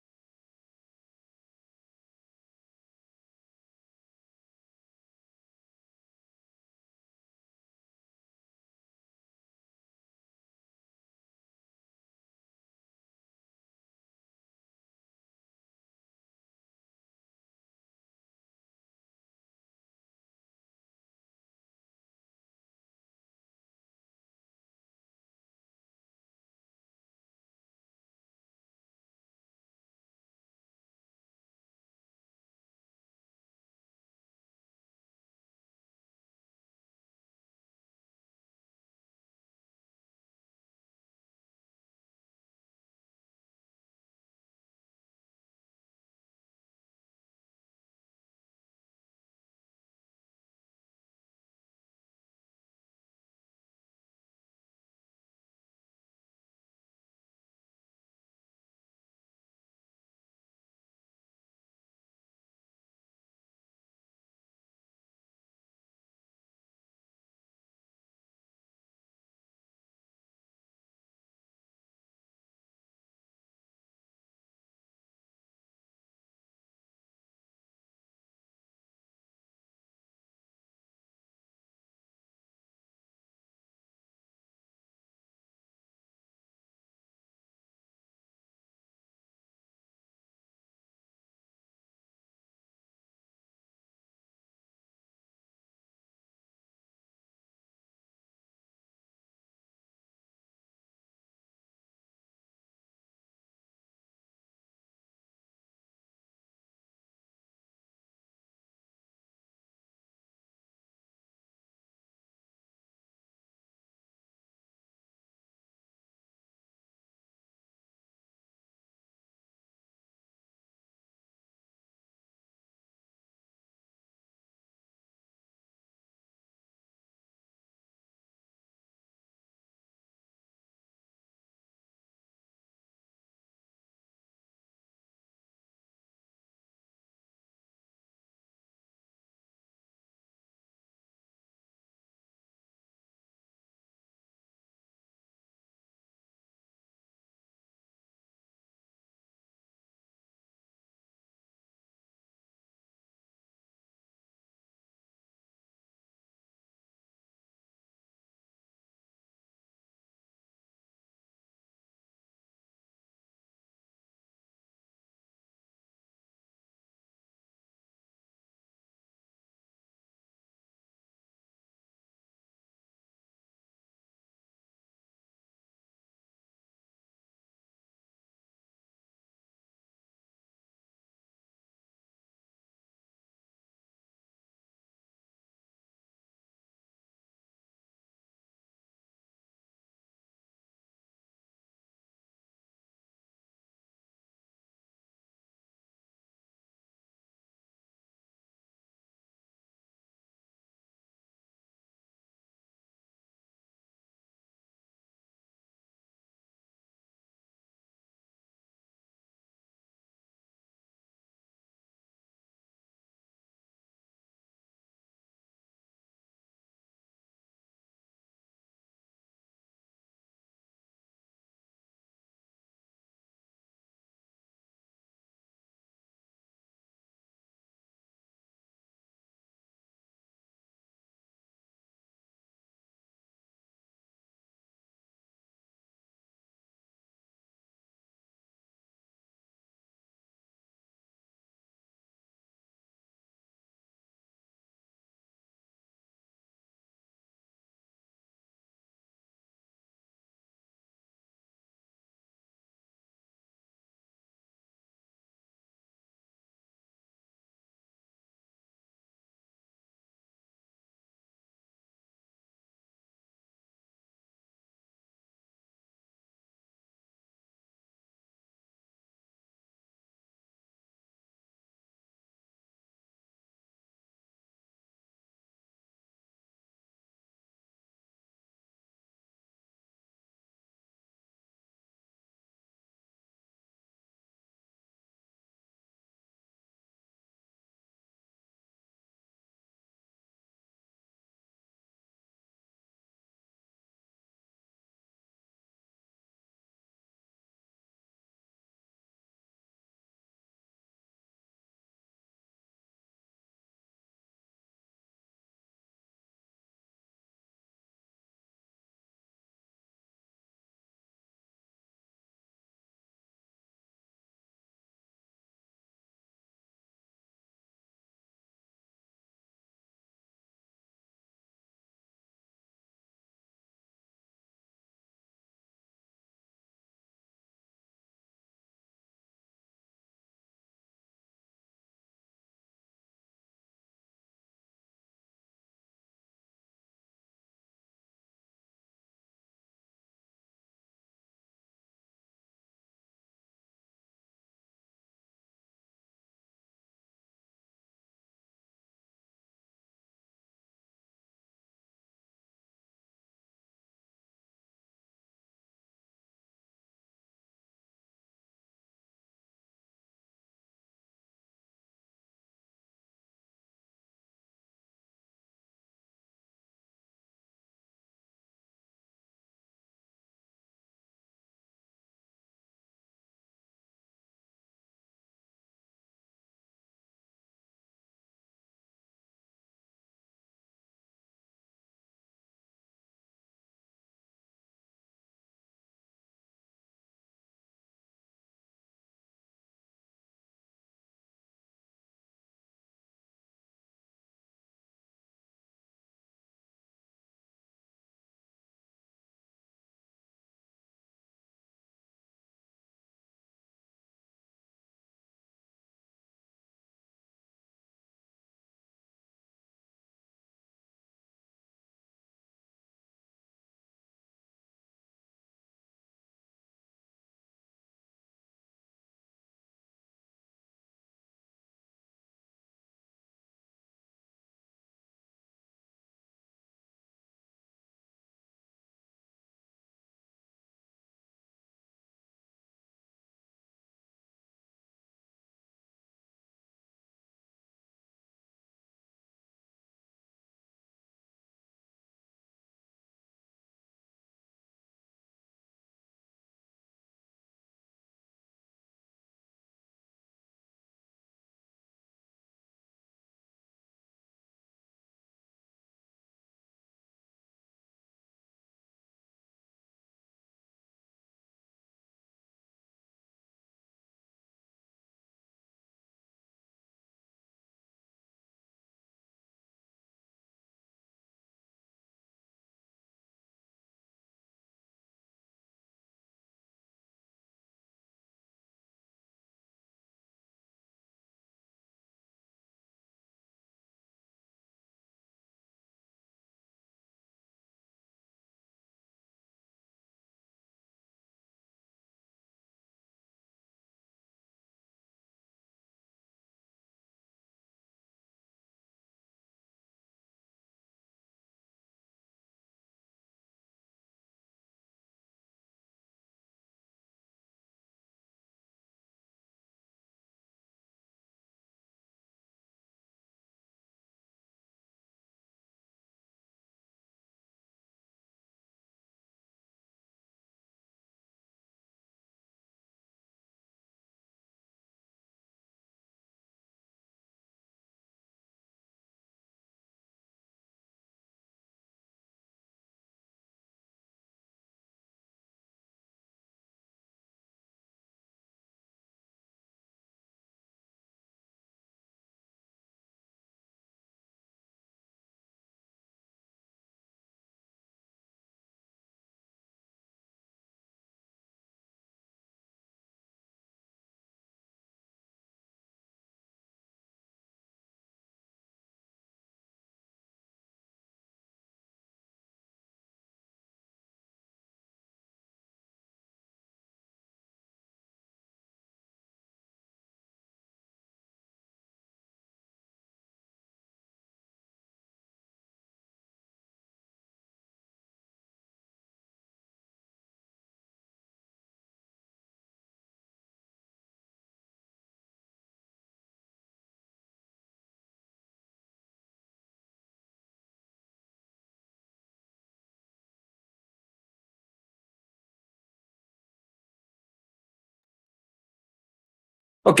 Ok,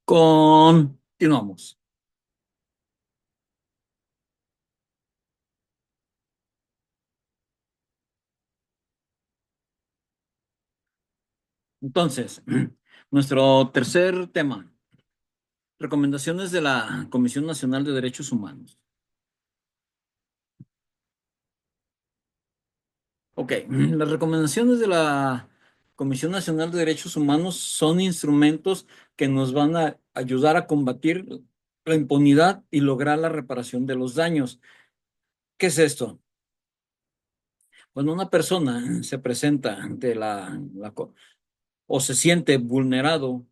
continuamos. Entonces, nuestro tercer tema, recomendaciones de la Comisión Nacional de Derechos Humanos. Ok, las recomendaciones de la Comisión Nacional de Derechos Humanos son instrumentos que nos van a ayudar a combatir la impunidad y lograr la reparación de los daños. ¿Qué es esto? Cuando una persona se presenta ante o se siente vulnerado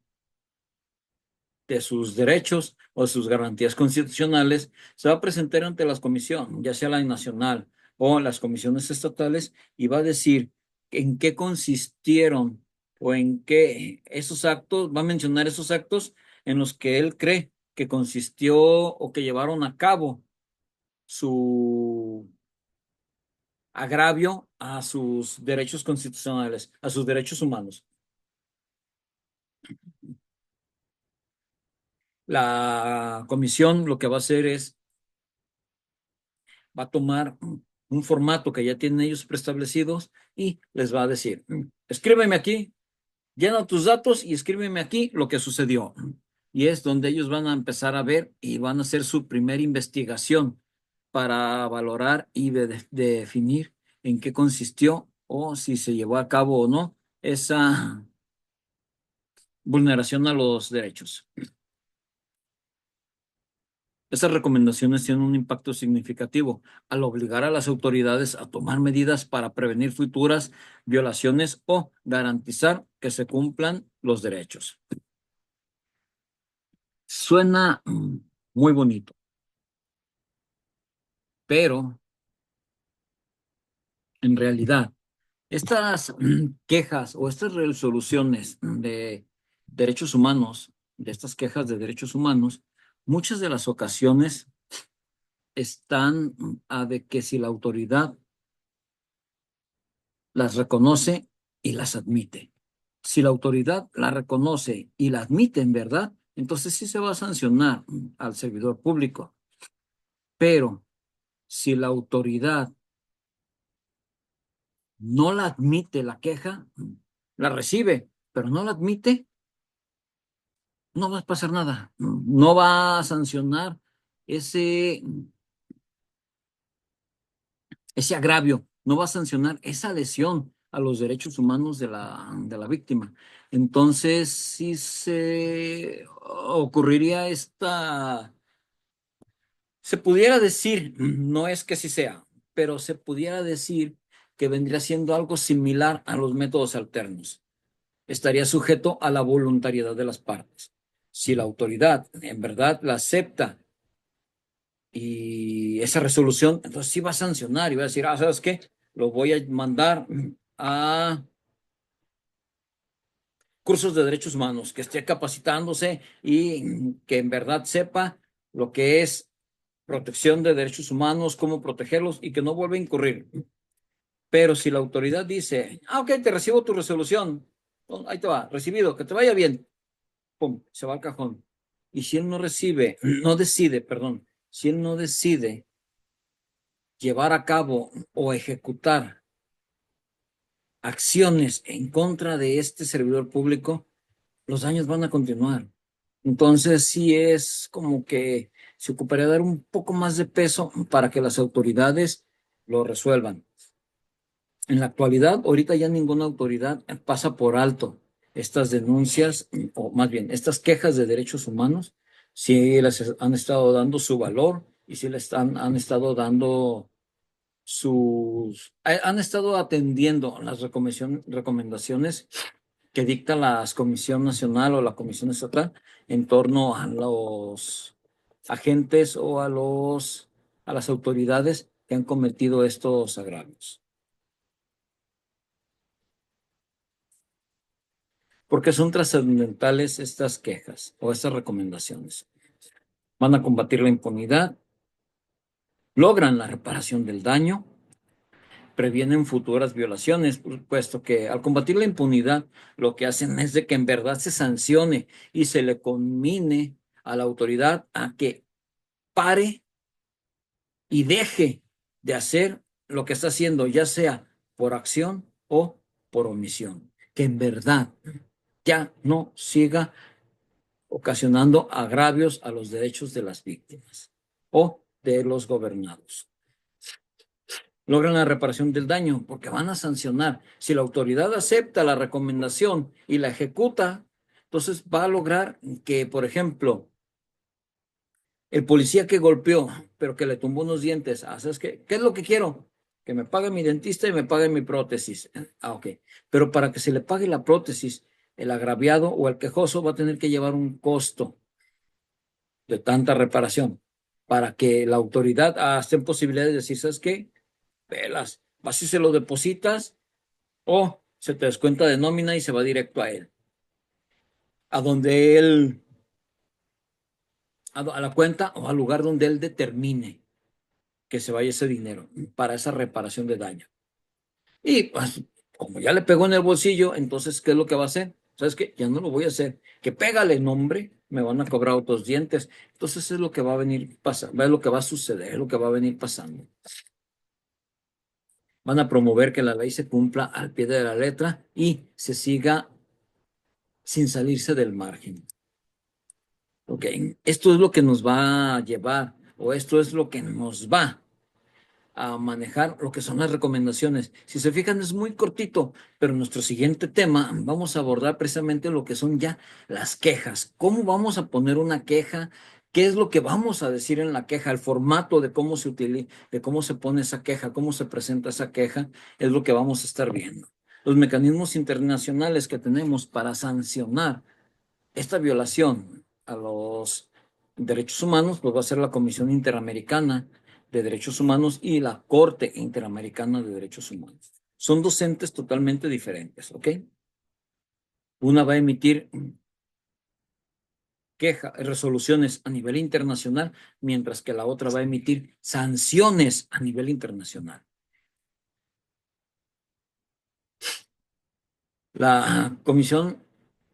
de sus derechos o sus garantías constitucionales, se va a presentar ante la comisión, ya sea la nacional o las comisiones estatales, y va a decir en qué consistieron o en qué esos actos, va a mencionar esos actos en los que él cree que consistió o que llevaron a cabo su agravio a sus derechos constitucionales, a sus derechos humanos. La comisión lo que va a hacer es va a tomar un formato que ya tienen ellos preestablecidos y les va a decir, escríbeme aquí, llena tus datos y escríbeme aquí lo que sucedió. Y es donde ellos van a empezar a ver y van a hacer su primera investigación para valorar y definir en qué consistió o si se llevó a cabo o no esa vulneración a los derechos. Esas recomendaciones tienen un impacto significativo al obligar a las autoridades a tomar medidas para prevenir futuras violaciones o garantizar que se cumplan los derechos. Suena muy bonito, pero en realidad estas quejas o estas resoluciones de derechos humanos, de estas quejas de derechos humanos, muchas de las ocasiones están a de que si la autoridad las reconoce y las admite. Si la autoridad la reconoce y la admite en verdad, entonces sí se va a sancionar al servidor público. Pero si la autoridad no la admite la queja, la recibe, pero no la admite, no va a pasar nada. No va a sancionar ese, ese agravio, no va a sancionar esa lesión a los derechos humanos de la víctima. Entonces, sí se ocurriría se pudiera decir, no es que sí sea, pero se pudiera decir que vendría siendo algo similar a los métodos alternos. Estaría sujeto a la voluntariedad de las partes. Si la autoridad en verdad la acepta y esa resolución, entonces sí va a sancionar y va a decir, ¿sabes qué? Lo voy a mandar a cursos de derechos humanos, que esté capacitándose y que en verdad sepa lo que es protección de derechos humanos, cómo protegerlos y que no vuelva a incurrir. Pero si la autoridad dice, ok, te recibo tu resolución, ahí te va, recibido, que te vaya bien, pum, se va al cajón. Y si él no recibe, no decide, perdón, si él no decide llevar a cabo o ejecutar acciones en contra de este servidor público, los daños van a continuar. Entonces, sí es como que se ocuparía dar un poco más de peso para que las autoridades lo resuelvan. En la actualidad, ahorita ya ninguna autoridad pasa por alto estas denuncias, o más bien, estas quejas de derechos humanos, sí les han estado dando su valor y sí les han estado dando han estado atendiendo las recomendaciones que dicta la Comisión Nacional o la Comisión Estatal en torno a los agentes o a las autoridades que han cometido estos agravios. Porque son trascendentales estas quejas o estas recomendaciones. Van a combatir la impunidad, logran la reparación del daño, previenen futuras violaciones, puesto que al combatir la impunidad, lo que hacen es de que en verdad se sancione y se le conmine a la autoridad a que pare y deje de hacer lo que está haciendo, ya sea por acción o por omisión. Que en verdad ya no siga ocasionando agravios a los derechos de las víctimas o de los gobernados. Logran la reparación del daño porque van a sancionar. Si la autoridad acepta la recomendación y la ejecuta, entonces va a lograr que, por ejemplo, el policía que golpeó, pero que le tumbó unos dientes, ¿sabes qué? ¿Qué es lo que quiero? Que me pague mi dentista y me pague mi prótesis. Ah, ok. Pero para que se le pague la prótesis, el agraviado o el quejoso va a tener que llevar un costo de tanta reparación para que la autoridad esté en posibilidad de decir, ¿sabes qué? Velas, vas y se lo depositas o se te descuenta de nómina y se va directo a él, a donde él, a la cuenta o al lugar donde él determine que se vaya ese dinero para esa reparación de daño. Y pues, como ya le pegó en el bolsillo, entonces, ¿qué es lo que va a hacer? ¿Sabes qué? Ya no lo voy a hacer. Que pégale nombre, me van a cobrar otros dientes. Entonces es lo que va a venir pasando, es lo que va a suceder, es lo que va a venir pasando. Van a promover que la ley se cumpla al pie de la letra y se siga sin salirse del margen. Ok, esto es lo que nos va a llevar, o esto es lo que nos va a manejar lo que son las recomendaciones. Si se fijan, es muy cortito, pero en nuestro siguiente tema vamos a abordar precisamente lo que son ya las quejas. ¿Cómo vamos a poner una queja? ¿Qué es lo que vamos a decir en la queja? El formato de cómo se utiliza, de cómo se pone esa queja, cómo se presenta esa queja, es lo que vamos a estar viendo. Los mecanismos internacionales que tenemos para sancionar esta violación a los derechos humanos, pues va a ser la Comisión Interamericana de Derechos Humanos y la Corte Interamericana de Derechos Humanos. Son dos entes totalmente diferentes, ¿ok? Una va a emitir resoluciones a nivel internacional, mientras que la otra va a emitir sanciones a nivel internacional. La Comisión,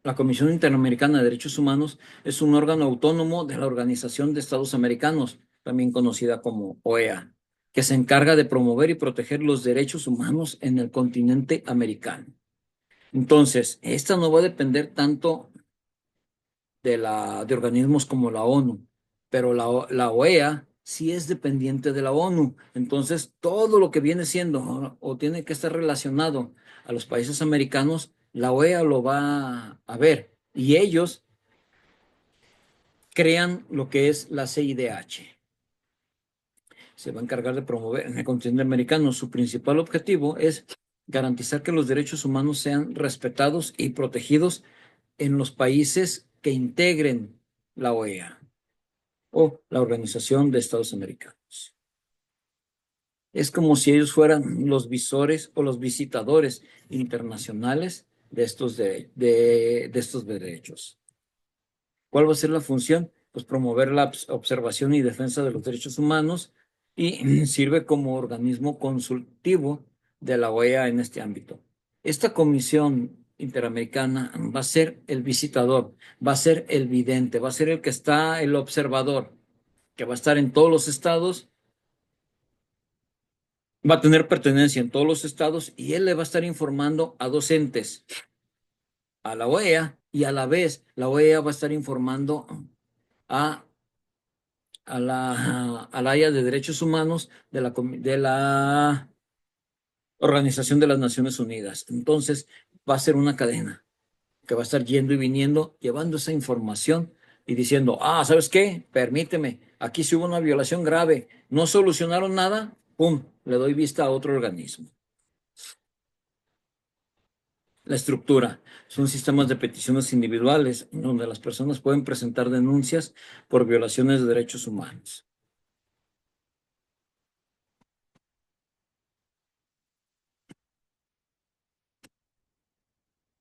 la Comisión Interamericana de Derechos Humanos es un órgano autónomo de la Organización de Estados Americanos, también conocida como OEA, que se encarga de promover y proteger los derechos humanos en el continente americano. Entonces, esta no va a depender tanto de organismos como la ONU, pero la OEA sí es dependiente de la ONU. Entonces, todo lo que viene siendo o tiene que estar relacionado a los países americanos, la OEA lo va a ver y ellos crean lo que es la CIDH. Se va a encargar de promover en el continente americano. Su principal objetivo es garantizar que los derechos humanos sean respetados y protegidos en los países que integren la OEA o la Organización de Estados Americanos. Es como si ellos fueran los visores o los visitadores internacionales de estos derechos. ¿Cuál va a ser la función? Pues promover la observación y defensa de los derechos humanos y sirve como organismo consultivo de la OEA en este ámbito. Esta comisión interamericana va a ser el visitador, va a ser el vidente, va a ser el que está, el observador, que va a estar en todos los estados, va a tener pertenencia en todos los estados y él le va a estar informando a dos entes, a la OEA y a la vez la OEA va a estar informando a al área de derechos humanos de la Organización de las Naciones Unidas. Entonces, va a ser una cadena que va a estar yendo y viniendo, llevando esa información y diciendo, ¿sabes qué? Permíteme, aquí sí hubo una violación grave, no solucionaron nada, ¡pum! Le doy vista a otro organismo. La estructura son sistemas de peticiones individuales donde las personas pueden presentar denuncias por violaciones de derechos humanos.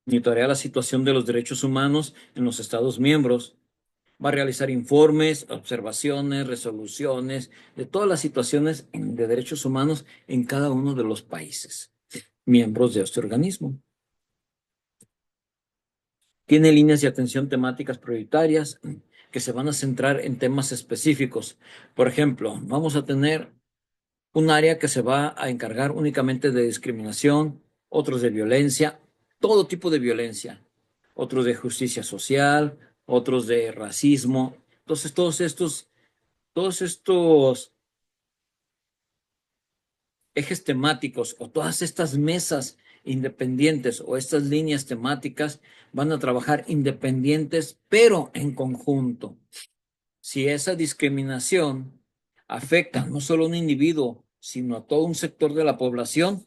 Monitorea la situación de los derechos humanos en los Estados miembros Va a realizar informes, observaciones, resoluciones de todas las situaciones de derechos humanos en cada uno de los países miembros de este organismo. Tiene líneas de atención temáticas prioritarias que se van a centrar en temas específicos. Por ejemplo, vamos a tener un área que se va a encargar únicamente de discriminación, otros de violencia, todo tipo de violencia, otros de justicia social, otros de racismo. Entonces, todos estos ejes temáticos o todas estas mesas independientes o estas líneas temáticas van a trabajar independientes, pero en conjunto. Si esa discriminación afecta no solo a un individuo, sino a todo un sector de la población,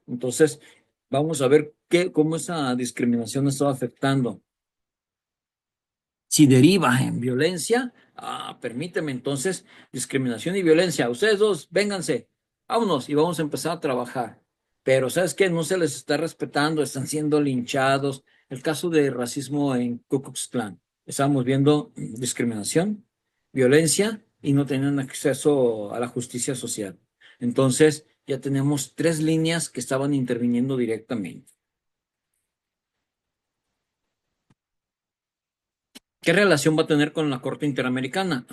entonces vamos a ver cómo esa discriminación está afectando. Si deriva en violencia, permíteme entonces discriminación y violencia. Ustedes dos, vénganse, vámonos y vamos a empezar a trabajar. Pero ¿sabes qué? No se les está respetando, están siendo linchados. El caso de racismo en Ku Klux Klan. Estábamos viendo discriminación, violencia y no tenían acceso a la justicia social. Entonces, ya tenemos tres líneas que estaban interviniendo directamente. ¿Qué relación va a tener con la Corte Interamericana?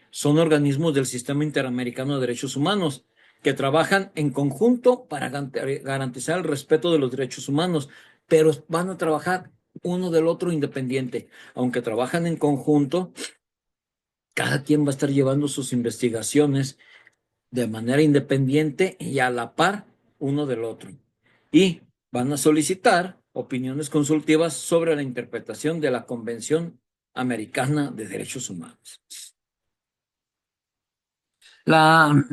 Son organismos del Sistema Interamericano de Derechos Humanos que trabajan en conjunto para garantizar el respeto de los derechos humanos, pero van a trabajar uno del otro independiente. Aunque trabajan en conjunto, cada quien va a estar llevando sus investigaciones de manera independiente y a la par uno del otro. Y van a solicitar opiniones consultivas sobre la interpretación de la Convención Americana de Derechos Humanos. La,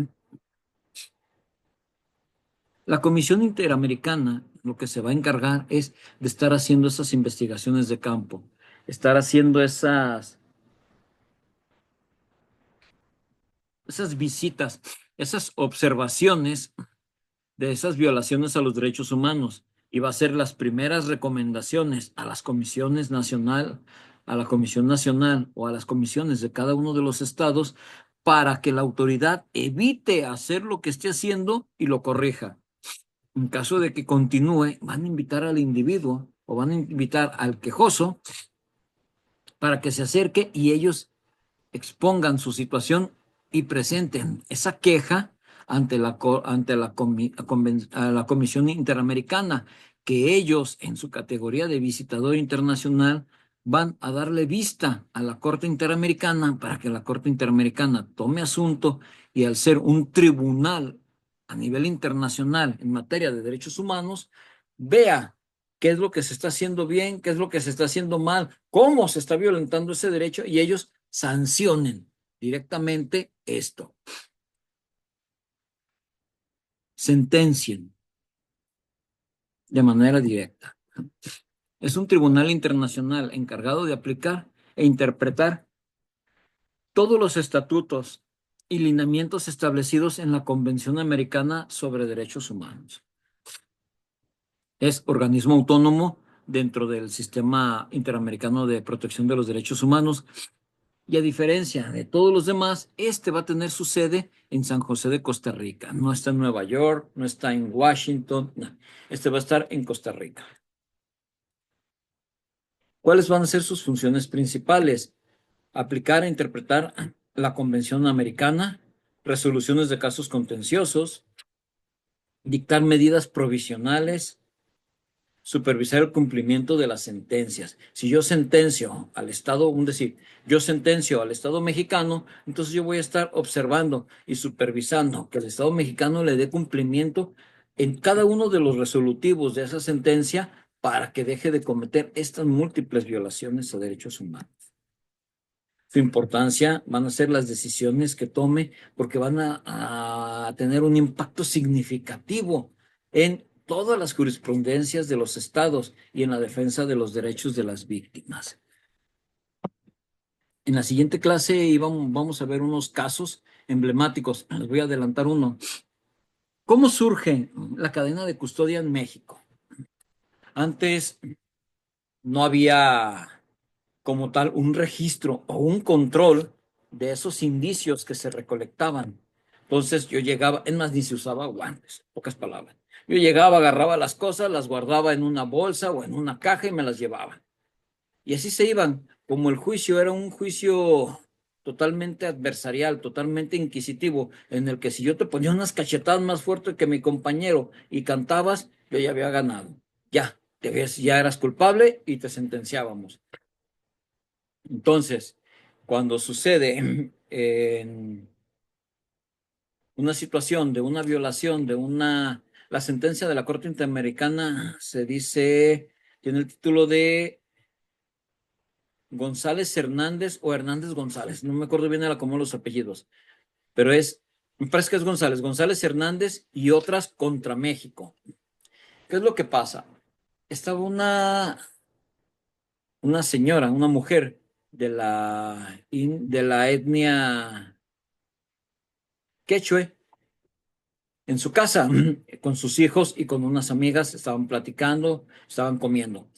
la Comisión Interamericana lo que se va a encargar es de estar haciendo esas investigaciones de campo, estar haciendo esas visitas, esas observaciones de esas violaciones a los derechos humanos y va a hacer las primeras recomendaciones a las comisiones nacional, a la Comisión Nacional o a las comisiones de cada uno de los estados para que la autoridad evite hacer lo que esté haciendo y lo corrija. En caso de que continúe, van a invitar al individuo o van a invitar al quejoso para que se acerque y ellos expongan su situación y presenten esa queja ante la Comisión Interamericana, que ellos, en su categoría de visitador internacional, van a darle vista a la Corte Interamericana para que la Corte Interamericana tome asunto y al ser un tribunal a nivel internacional en materia de derechos humanos, vea qué es lo que se está haciendo bien, qué es lo que se está haciendo mal, cómo se está violentando ese derecho y ellos sancionen directamente esto, sentencien de manera directa. Es un tribunal internacional encargado de aplicar e interpretar todos los estatutos y lineamientos establecidos en la Convención Americana sobre Derechos Humanos. Es organismo autónomo dentro del Sistema Interamericano de Protección de los Derechos Humanos. Y a diferencia de todos los demás, este va a tener su sede en San José de Costa Rica. No está en Nueva York, no está en Washington, no. Este va a estar en Costa Rica. ¿Cuáles van a ser sus funciones principales? Aplicar e interpretar la Convención Americana, resoluciones de casos contenciosos, dictar medidas provisionales, supervisar el cumplimiento de las sentencias. Si yo sentencio al Estado, yo sentencio al Estado mexicano, entonces yo voy a estar observando y supervisando que el Estado mexicano le dé cumplimiento en cada uno de los resolutivos de esa sentencia para que deje de cometer estas múltiples violaciones a derechos humanos. Su importancia van a ser las decisiones que tome porque van a tener un impacto significativo en todas las jurisprudencias de los estados y en la defensa de los derechos de las víctimas. En la siguiente clase vamos a ver unos casos emblemáticos. Les voy a adelantar uno. ¿Cómo surge la cadena de custodia en México? Antes no había como tal un registro o un control de esos indicios que se recolectaban. Entonces yo llegaba, es más, ni se usaba guantes, pocas palabras. Yo llegaba, agarraba las cosas, las guardaba en una bolsa o en una caja y me las llevaba. Y así se iban. Como el juicio era un juicio totalmente adversarial, totalmente inquisitivo, en el que si yo te ponía unas cachetadas más fuertes que mi compañero y cantabas, yo ya había ganado. Ya, ya eras culpable y te sentenciábamos. Entonces, cuando sucede en una situación de una violación, la sentencia de la Corte Interamericana se dice, tiene el título de González Hernández o Hernández González, no me acuerdo bien era como los apellidos, pero me parece que es González, González Hernández y otras contra México. ¿Qué es lo que pasa? Estaba una señora, una mujer de la etnia quechua en su casa con sus hijos y con unas amigas, estaban platicando, estaban comiendo.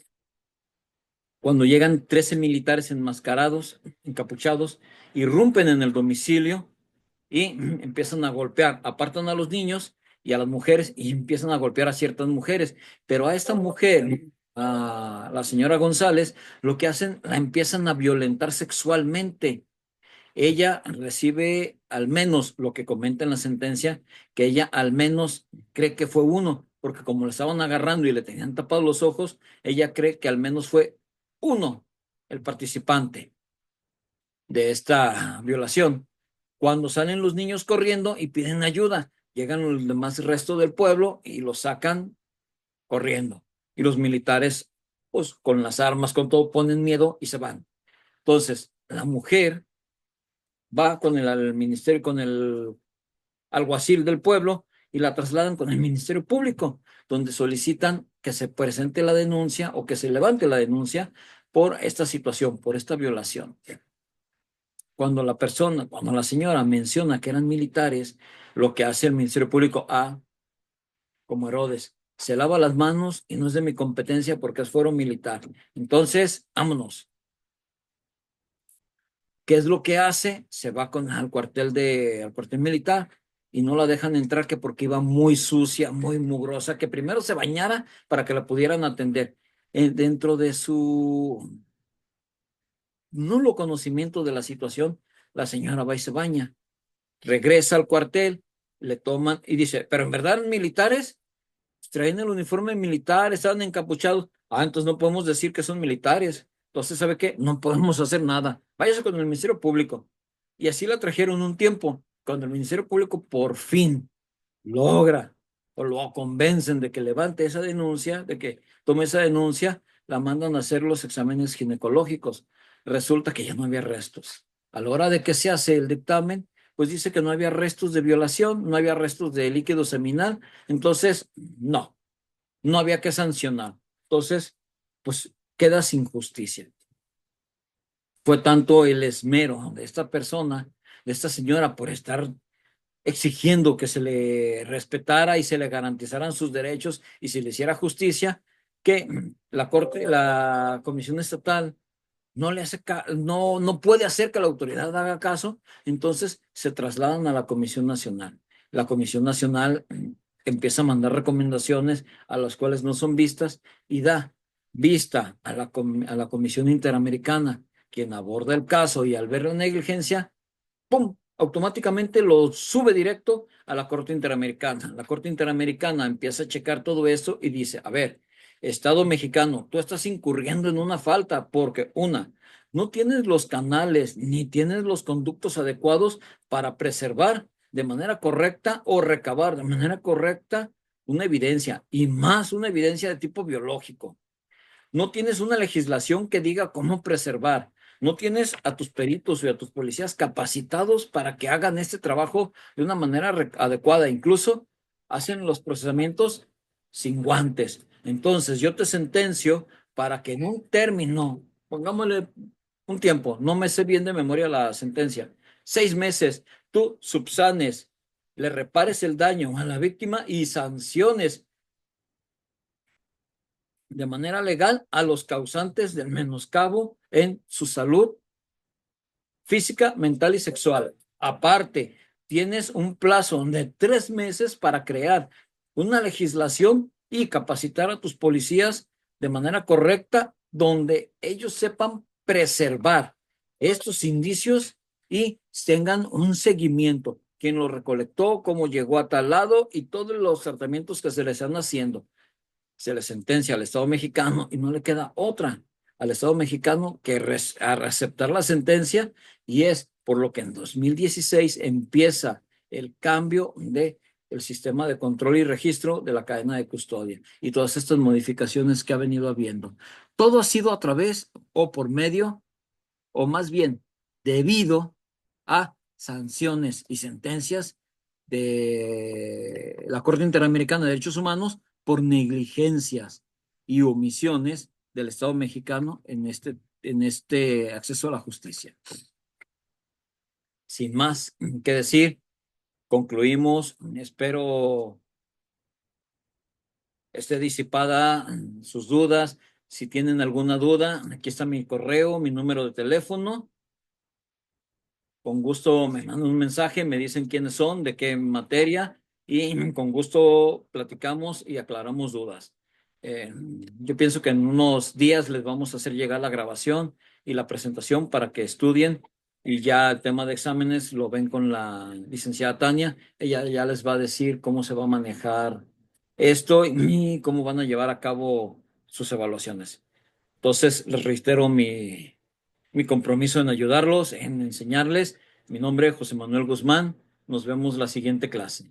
Cuando llegan 13 militares enmascarados, encapuchados, irrumpen en el domicilio y empiezan a golpear, apartan a los niños y a las mujeres y empiezan a golpear a ciertas mujeres, pero a esta mujer, a la señora González, lo que hacen, la empiezan a violentar sexualmente. Ella recibe al menos lo que comenta en la sentencia, que ella al menos cree que fue uno, porque como le estaban agarrando y le tenían tapados los ojos, ella cree que al menos fue uno el participante de esta violación. Cuando salen los niños corriendo y piden ayuda, llegan los demás resto del pueblo y los sacan corriendo. Y los militares, pues con las armas, con todo, ponen miedo y se van. Entonces, la mujer va con al ministerio, con el alguacil del pueblo y la trasladan con el Ministerio Público, donde solicitan que se presente la denuncia o que se levante la denuncia por esta situación, por esta violación. Cuando la señora menciona que eran militares, lo que hace el Ministerio Público, como Herodes, se lava las manos y no es de mi competencia porque es fuero militar. Entonces, vámonos. ¿Qué es lo que hace? Se va al cuartel militar y no la dejan entrar que porque iba muy sucia, muy mugrosa, que primero se bañara para que la pudieran atender. Dentro de su nulo conocimiento de la situación, la señora va y se baña, regresa al cuartel, le toman y dice, pero en verdad eran militares, traen el uniforme militar, estaban encapuchados. Entonces no podemos decir que son militares. Entonces, ¿sabe qué? No podemos hacer nada. Váyase con el Ministerio Público. Y así la trajeron un tiempo, cuando el Ministerio Público por fin logra o lo convencen de que levante esa denuncia, de que tome esa denuncia, la mandan a hacer los exámenes ginecológicos. Resulta que ya no había restos. A la hora de que se hace el dictamen, pues dice que no había restos de violación, no había restos de líquido seminal, entonces no había que sancionar. Entonces, pues queda sin justicia. Fue tanto el esmero de esta persona, de esta señora, por estar exigiendo que se le respetara y se le garantizaran sus derechos y se le hiciera justicia, que la Comisión Estatal no puede hacer que la autoridad haga caso, entonces se trasladan a la Comisión Nacional. La Comisión Nacional empieza a mandar recomendaciones a las cuales no son vistas y da vista a la Comisión Interamericana, quien aborda el caso y al ver la negligencia, ¡pum! Automáticamente lo sube directo a la Corte Interamericana. La Corte Interamericana empieza a checar todo esto y dice, a ver, Estado mexicano, tú estás incurriendo en una falta porque no tienes los canales ni tienes los conductos adecuados para preservar de manera correcta o recabar de manera correcta una evidencia y más una evidencia de tipo biológico. No tienes una legislación que diga cómo preservar. No tienes a tus peritos y a tus policías capacitados para que hagan este trabajo de una manera adecuada. Incluso hacen los procesamientos sin guantes. Entonces, yo te sentencio para que en un término, pongámosle un tiempo, no me sé bien de memoria la sentencia, 6 meses, tú subsanes, le repares el daño a la víctima y sanciones de manera legal a los causantes del menoscabo en su salud física, mental y sexual. Aparte, tienes un plazo de 3 meses para crear una legislación y capacitar a tus policías de manera correcta, donde ellos sepan preservar estos indicios y tengan un seguimiento. Quién lo recolectó, cómo llegó a tal lado y todos los tratamientos que se les están haciendo. Se le sentencia al Estado mexicano y no le queda otra al Estado mexicano que aceptar la sentencia, y es por lo que en 2016 empieza el cambio de el sistema de control y registro de la cadena de custodia y todas estas modificaciones que ha venido habiendo. Todo ha sido a través o por medio, o más bien debido a sanciones y sentencias de la Corte Interamericana de Derechos Humanos por negligencias y omisiones del Estado mexicano en este acceso a la justicia. Sin más que decir, concluimos. Espero esté disipada sus dudas. Si tienen alguna duda, aquí está mi correo, mi número de teléfono. Con gusto me mandan un mensaje, me dicen quiénes son, de qué materia, y con gusto platicamos y aclaramos dudas. Yo pienso que en unos días les vamos a hacer llegar la grabación y la presentación para que estudien, y ya el tema de exámenes lo ven con la licenciada Tania. Ella ya les va a decir cómo se va a manejar esto y cómo van a llevar a cabo sus evaluaciones. Entonces, les reitero mi compromiso en ayudarlos, en enseñarles. Mi nombre es José Manuel Guzmán. Nos vemos la siguiente clase.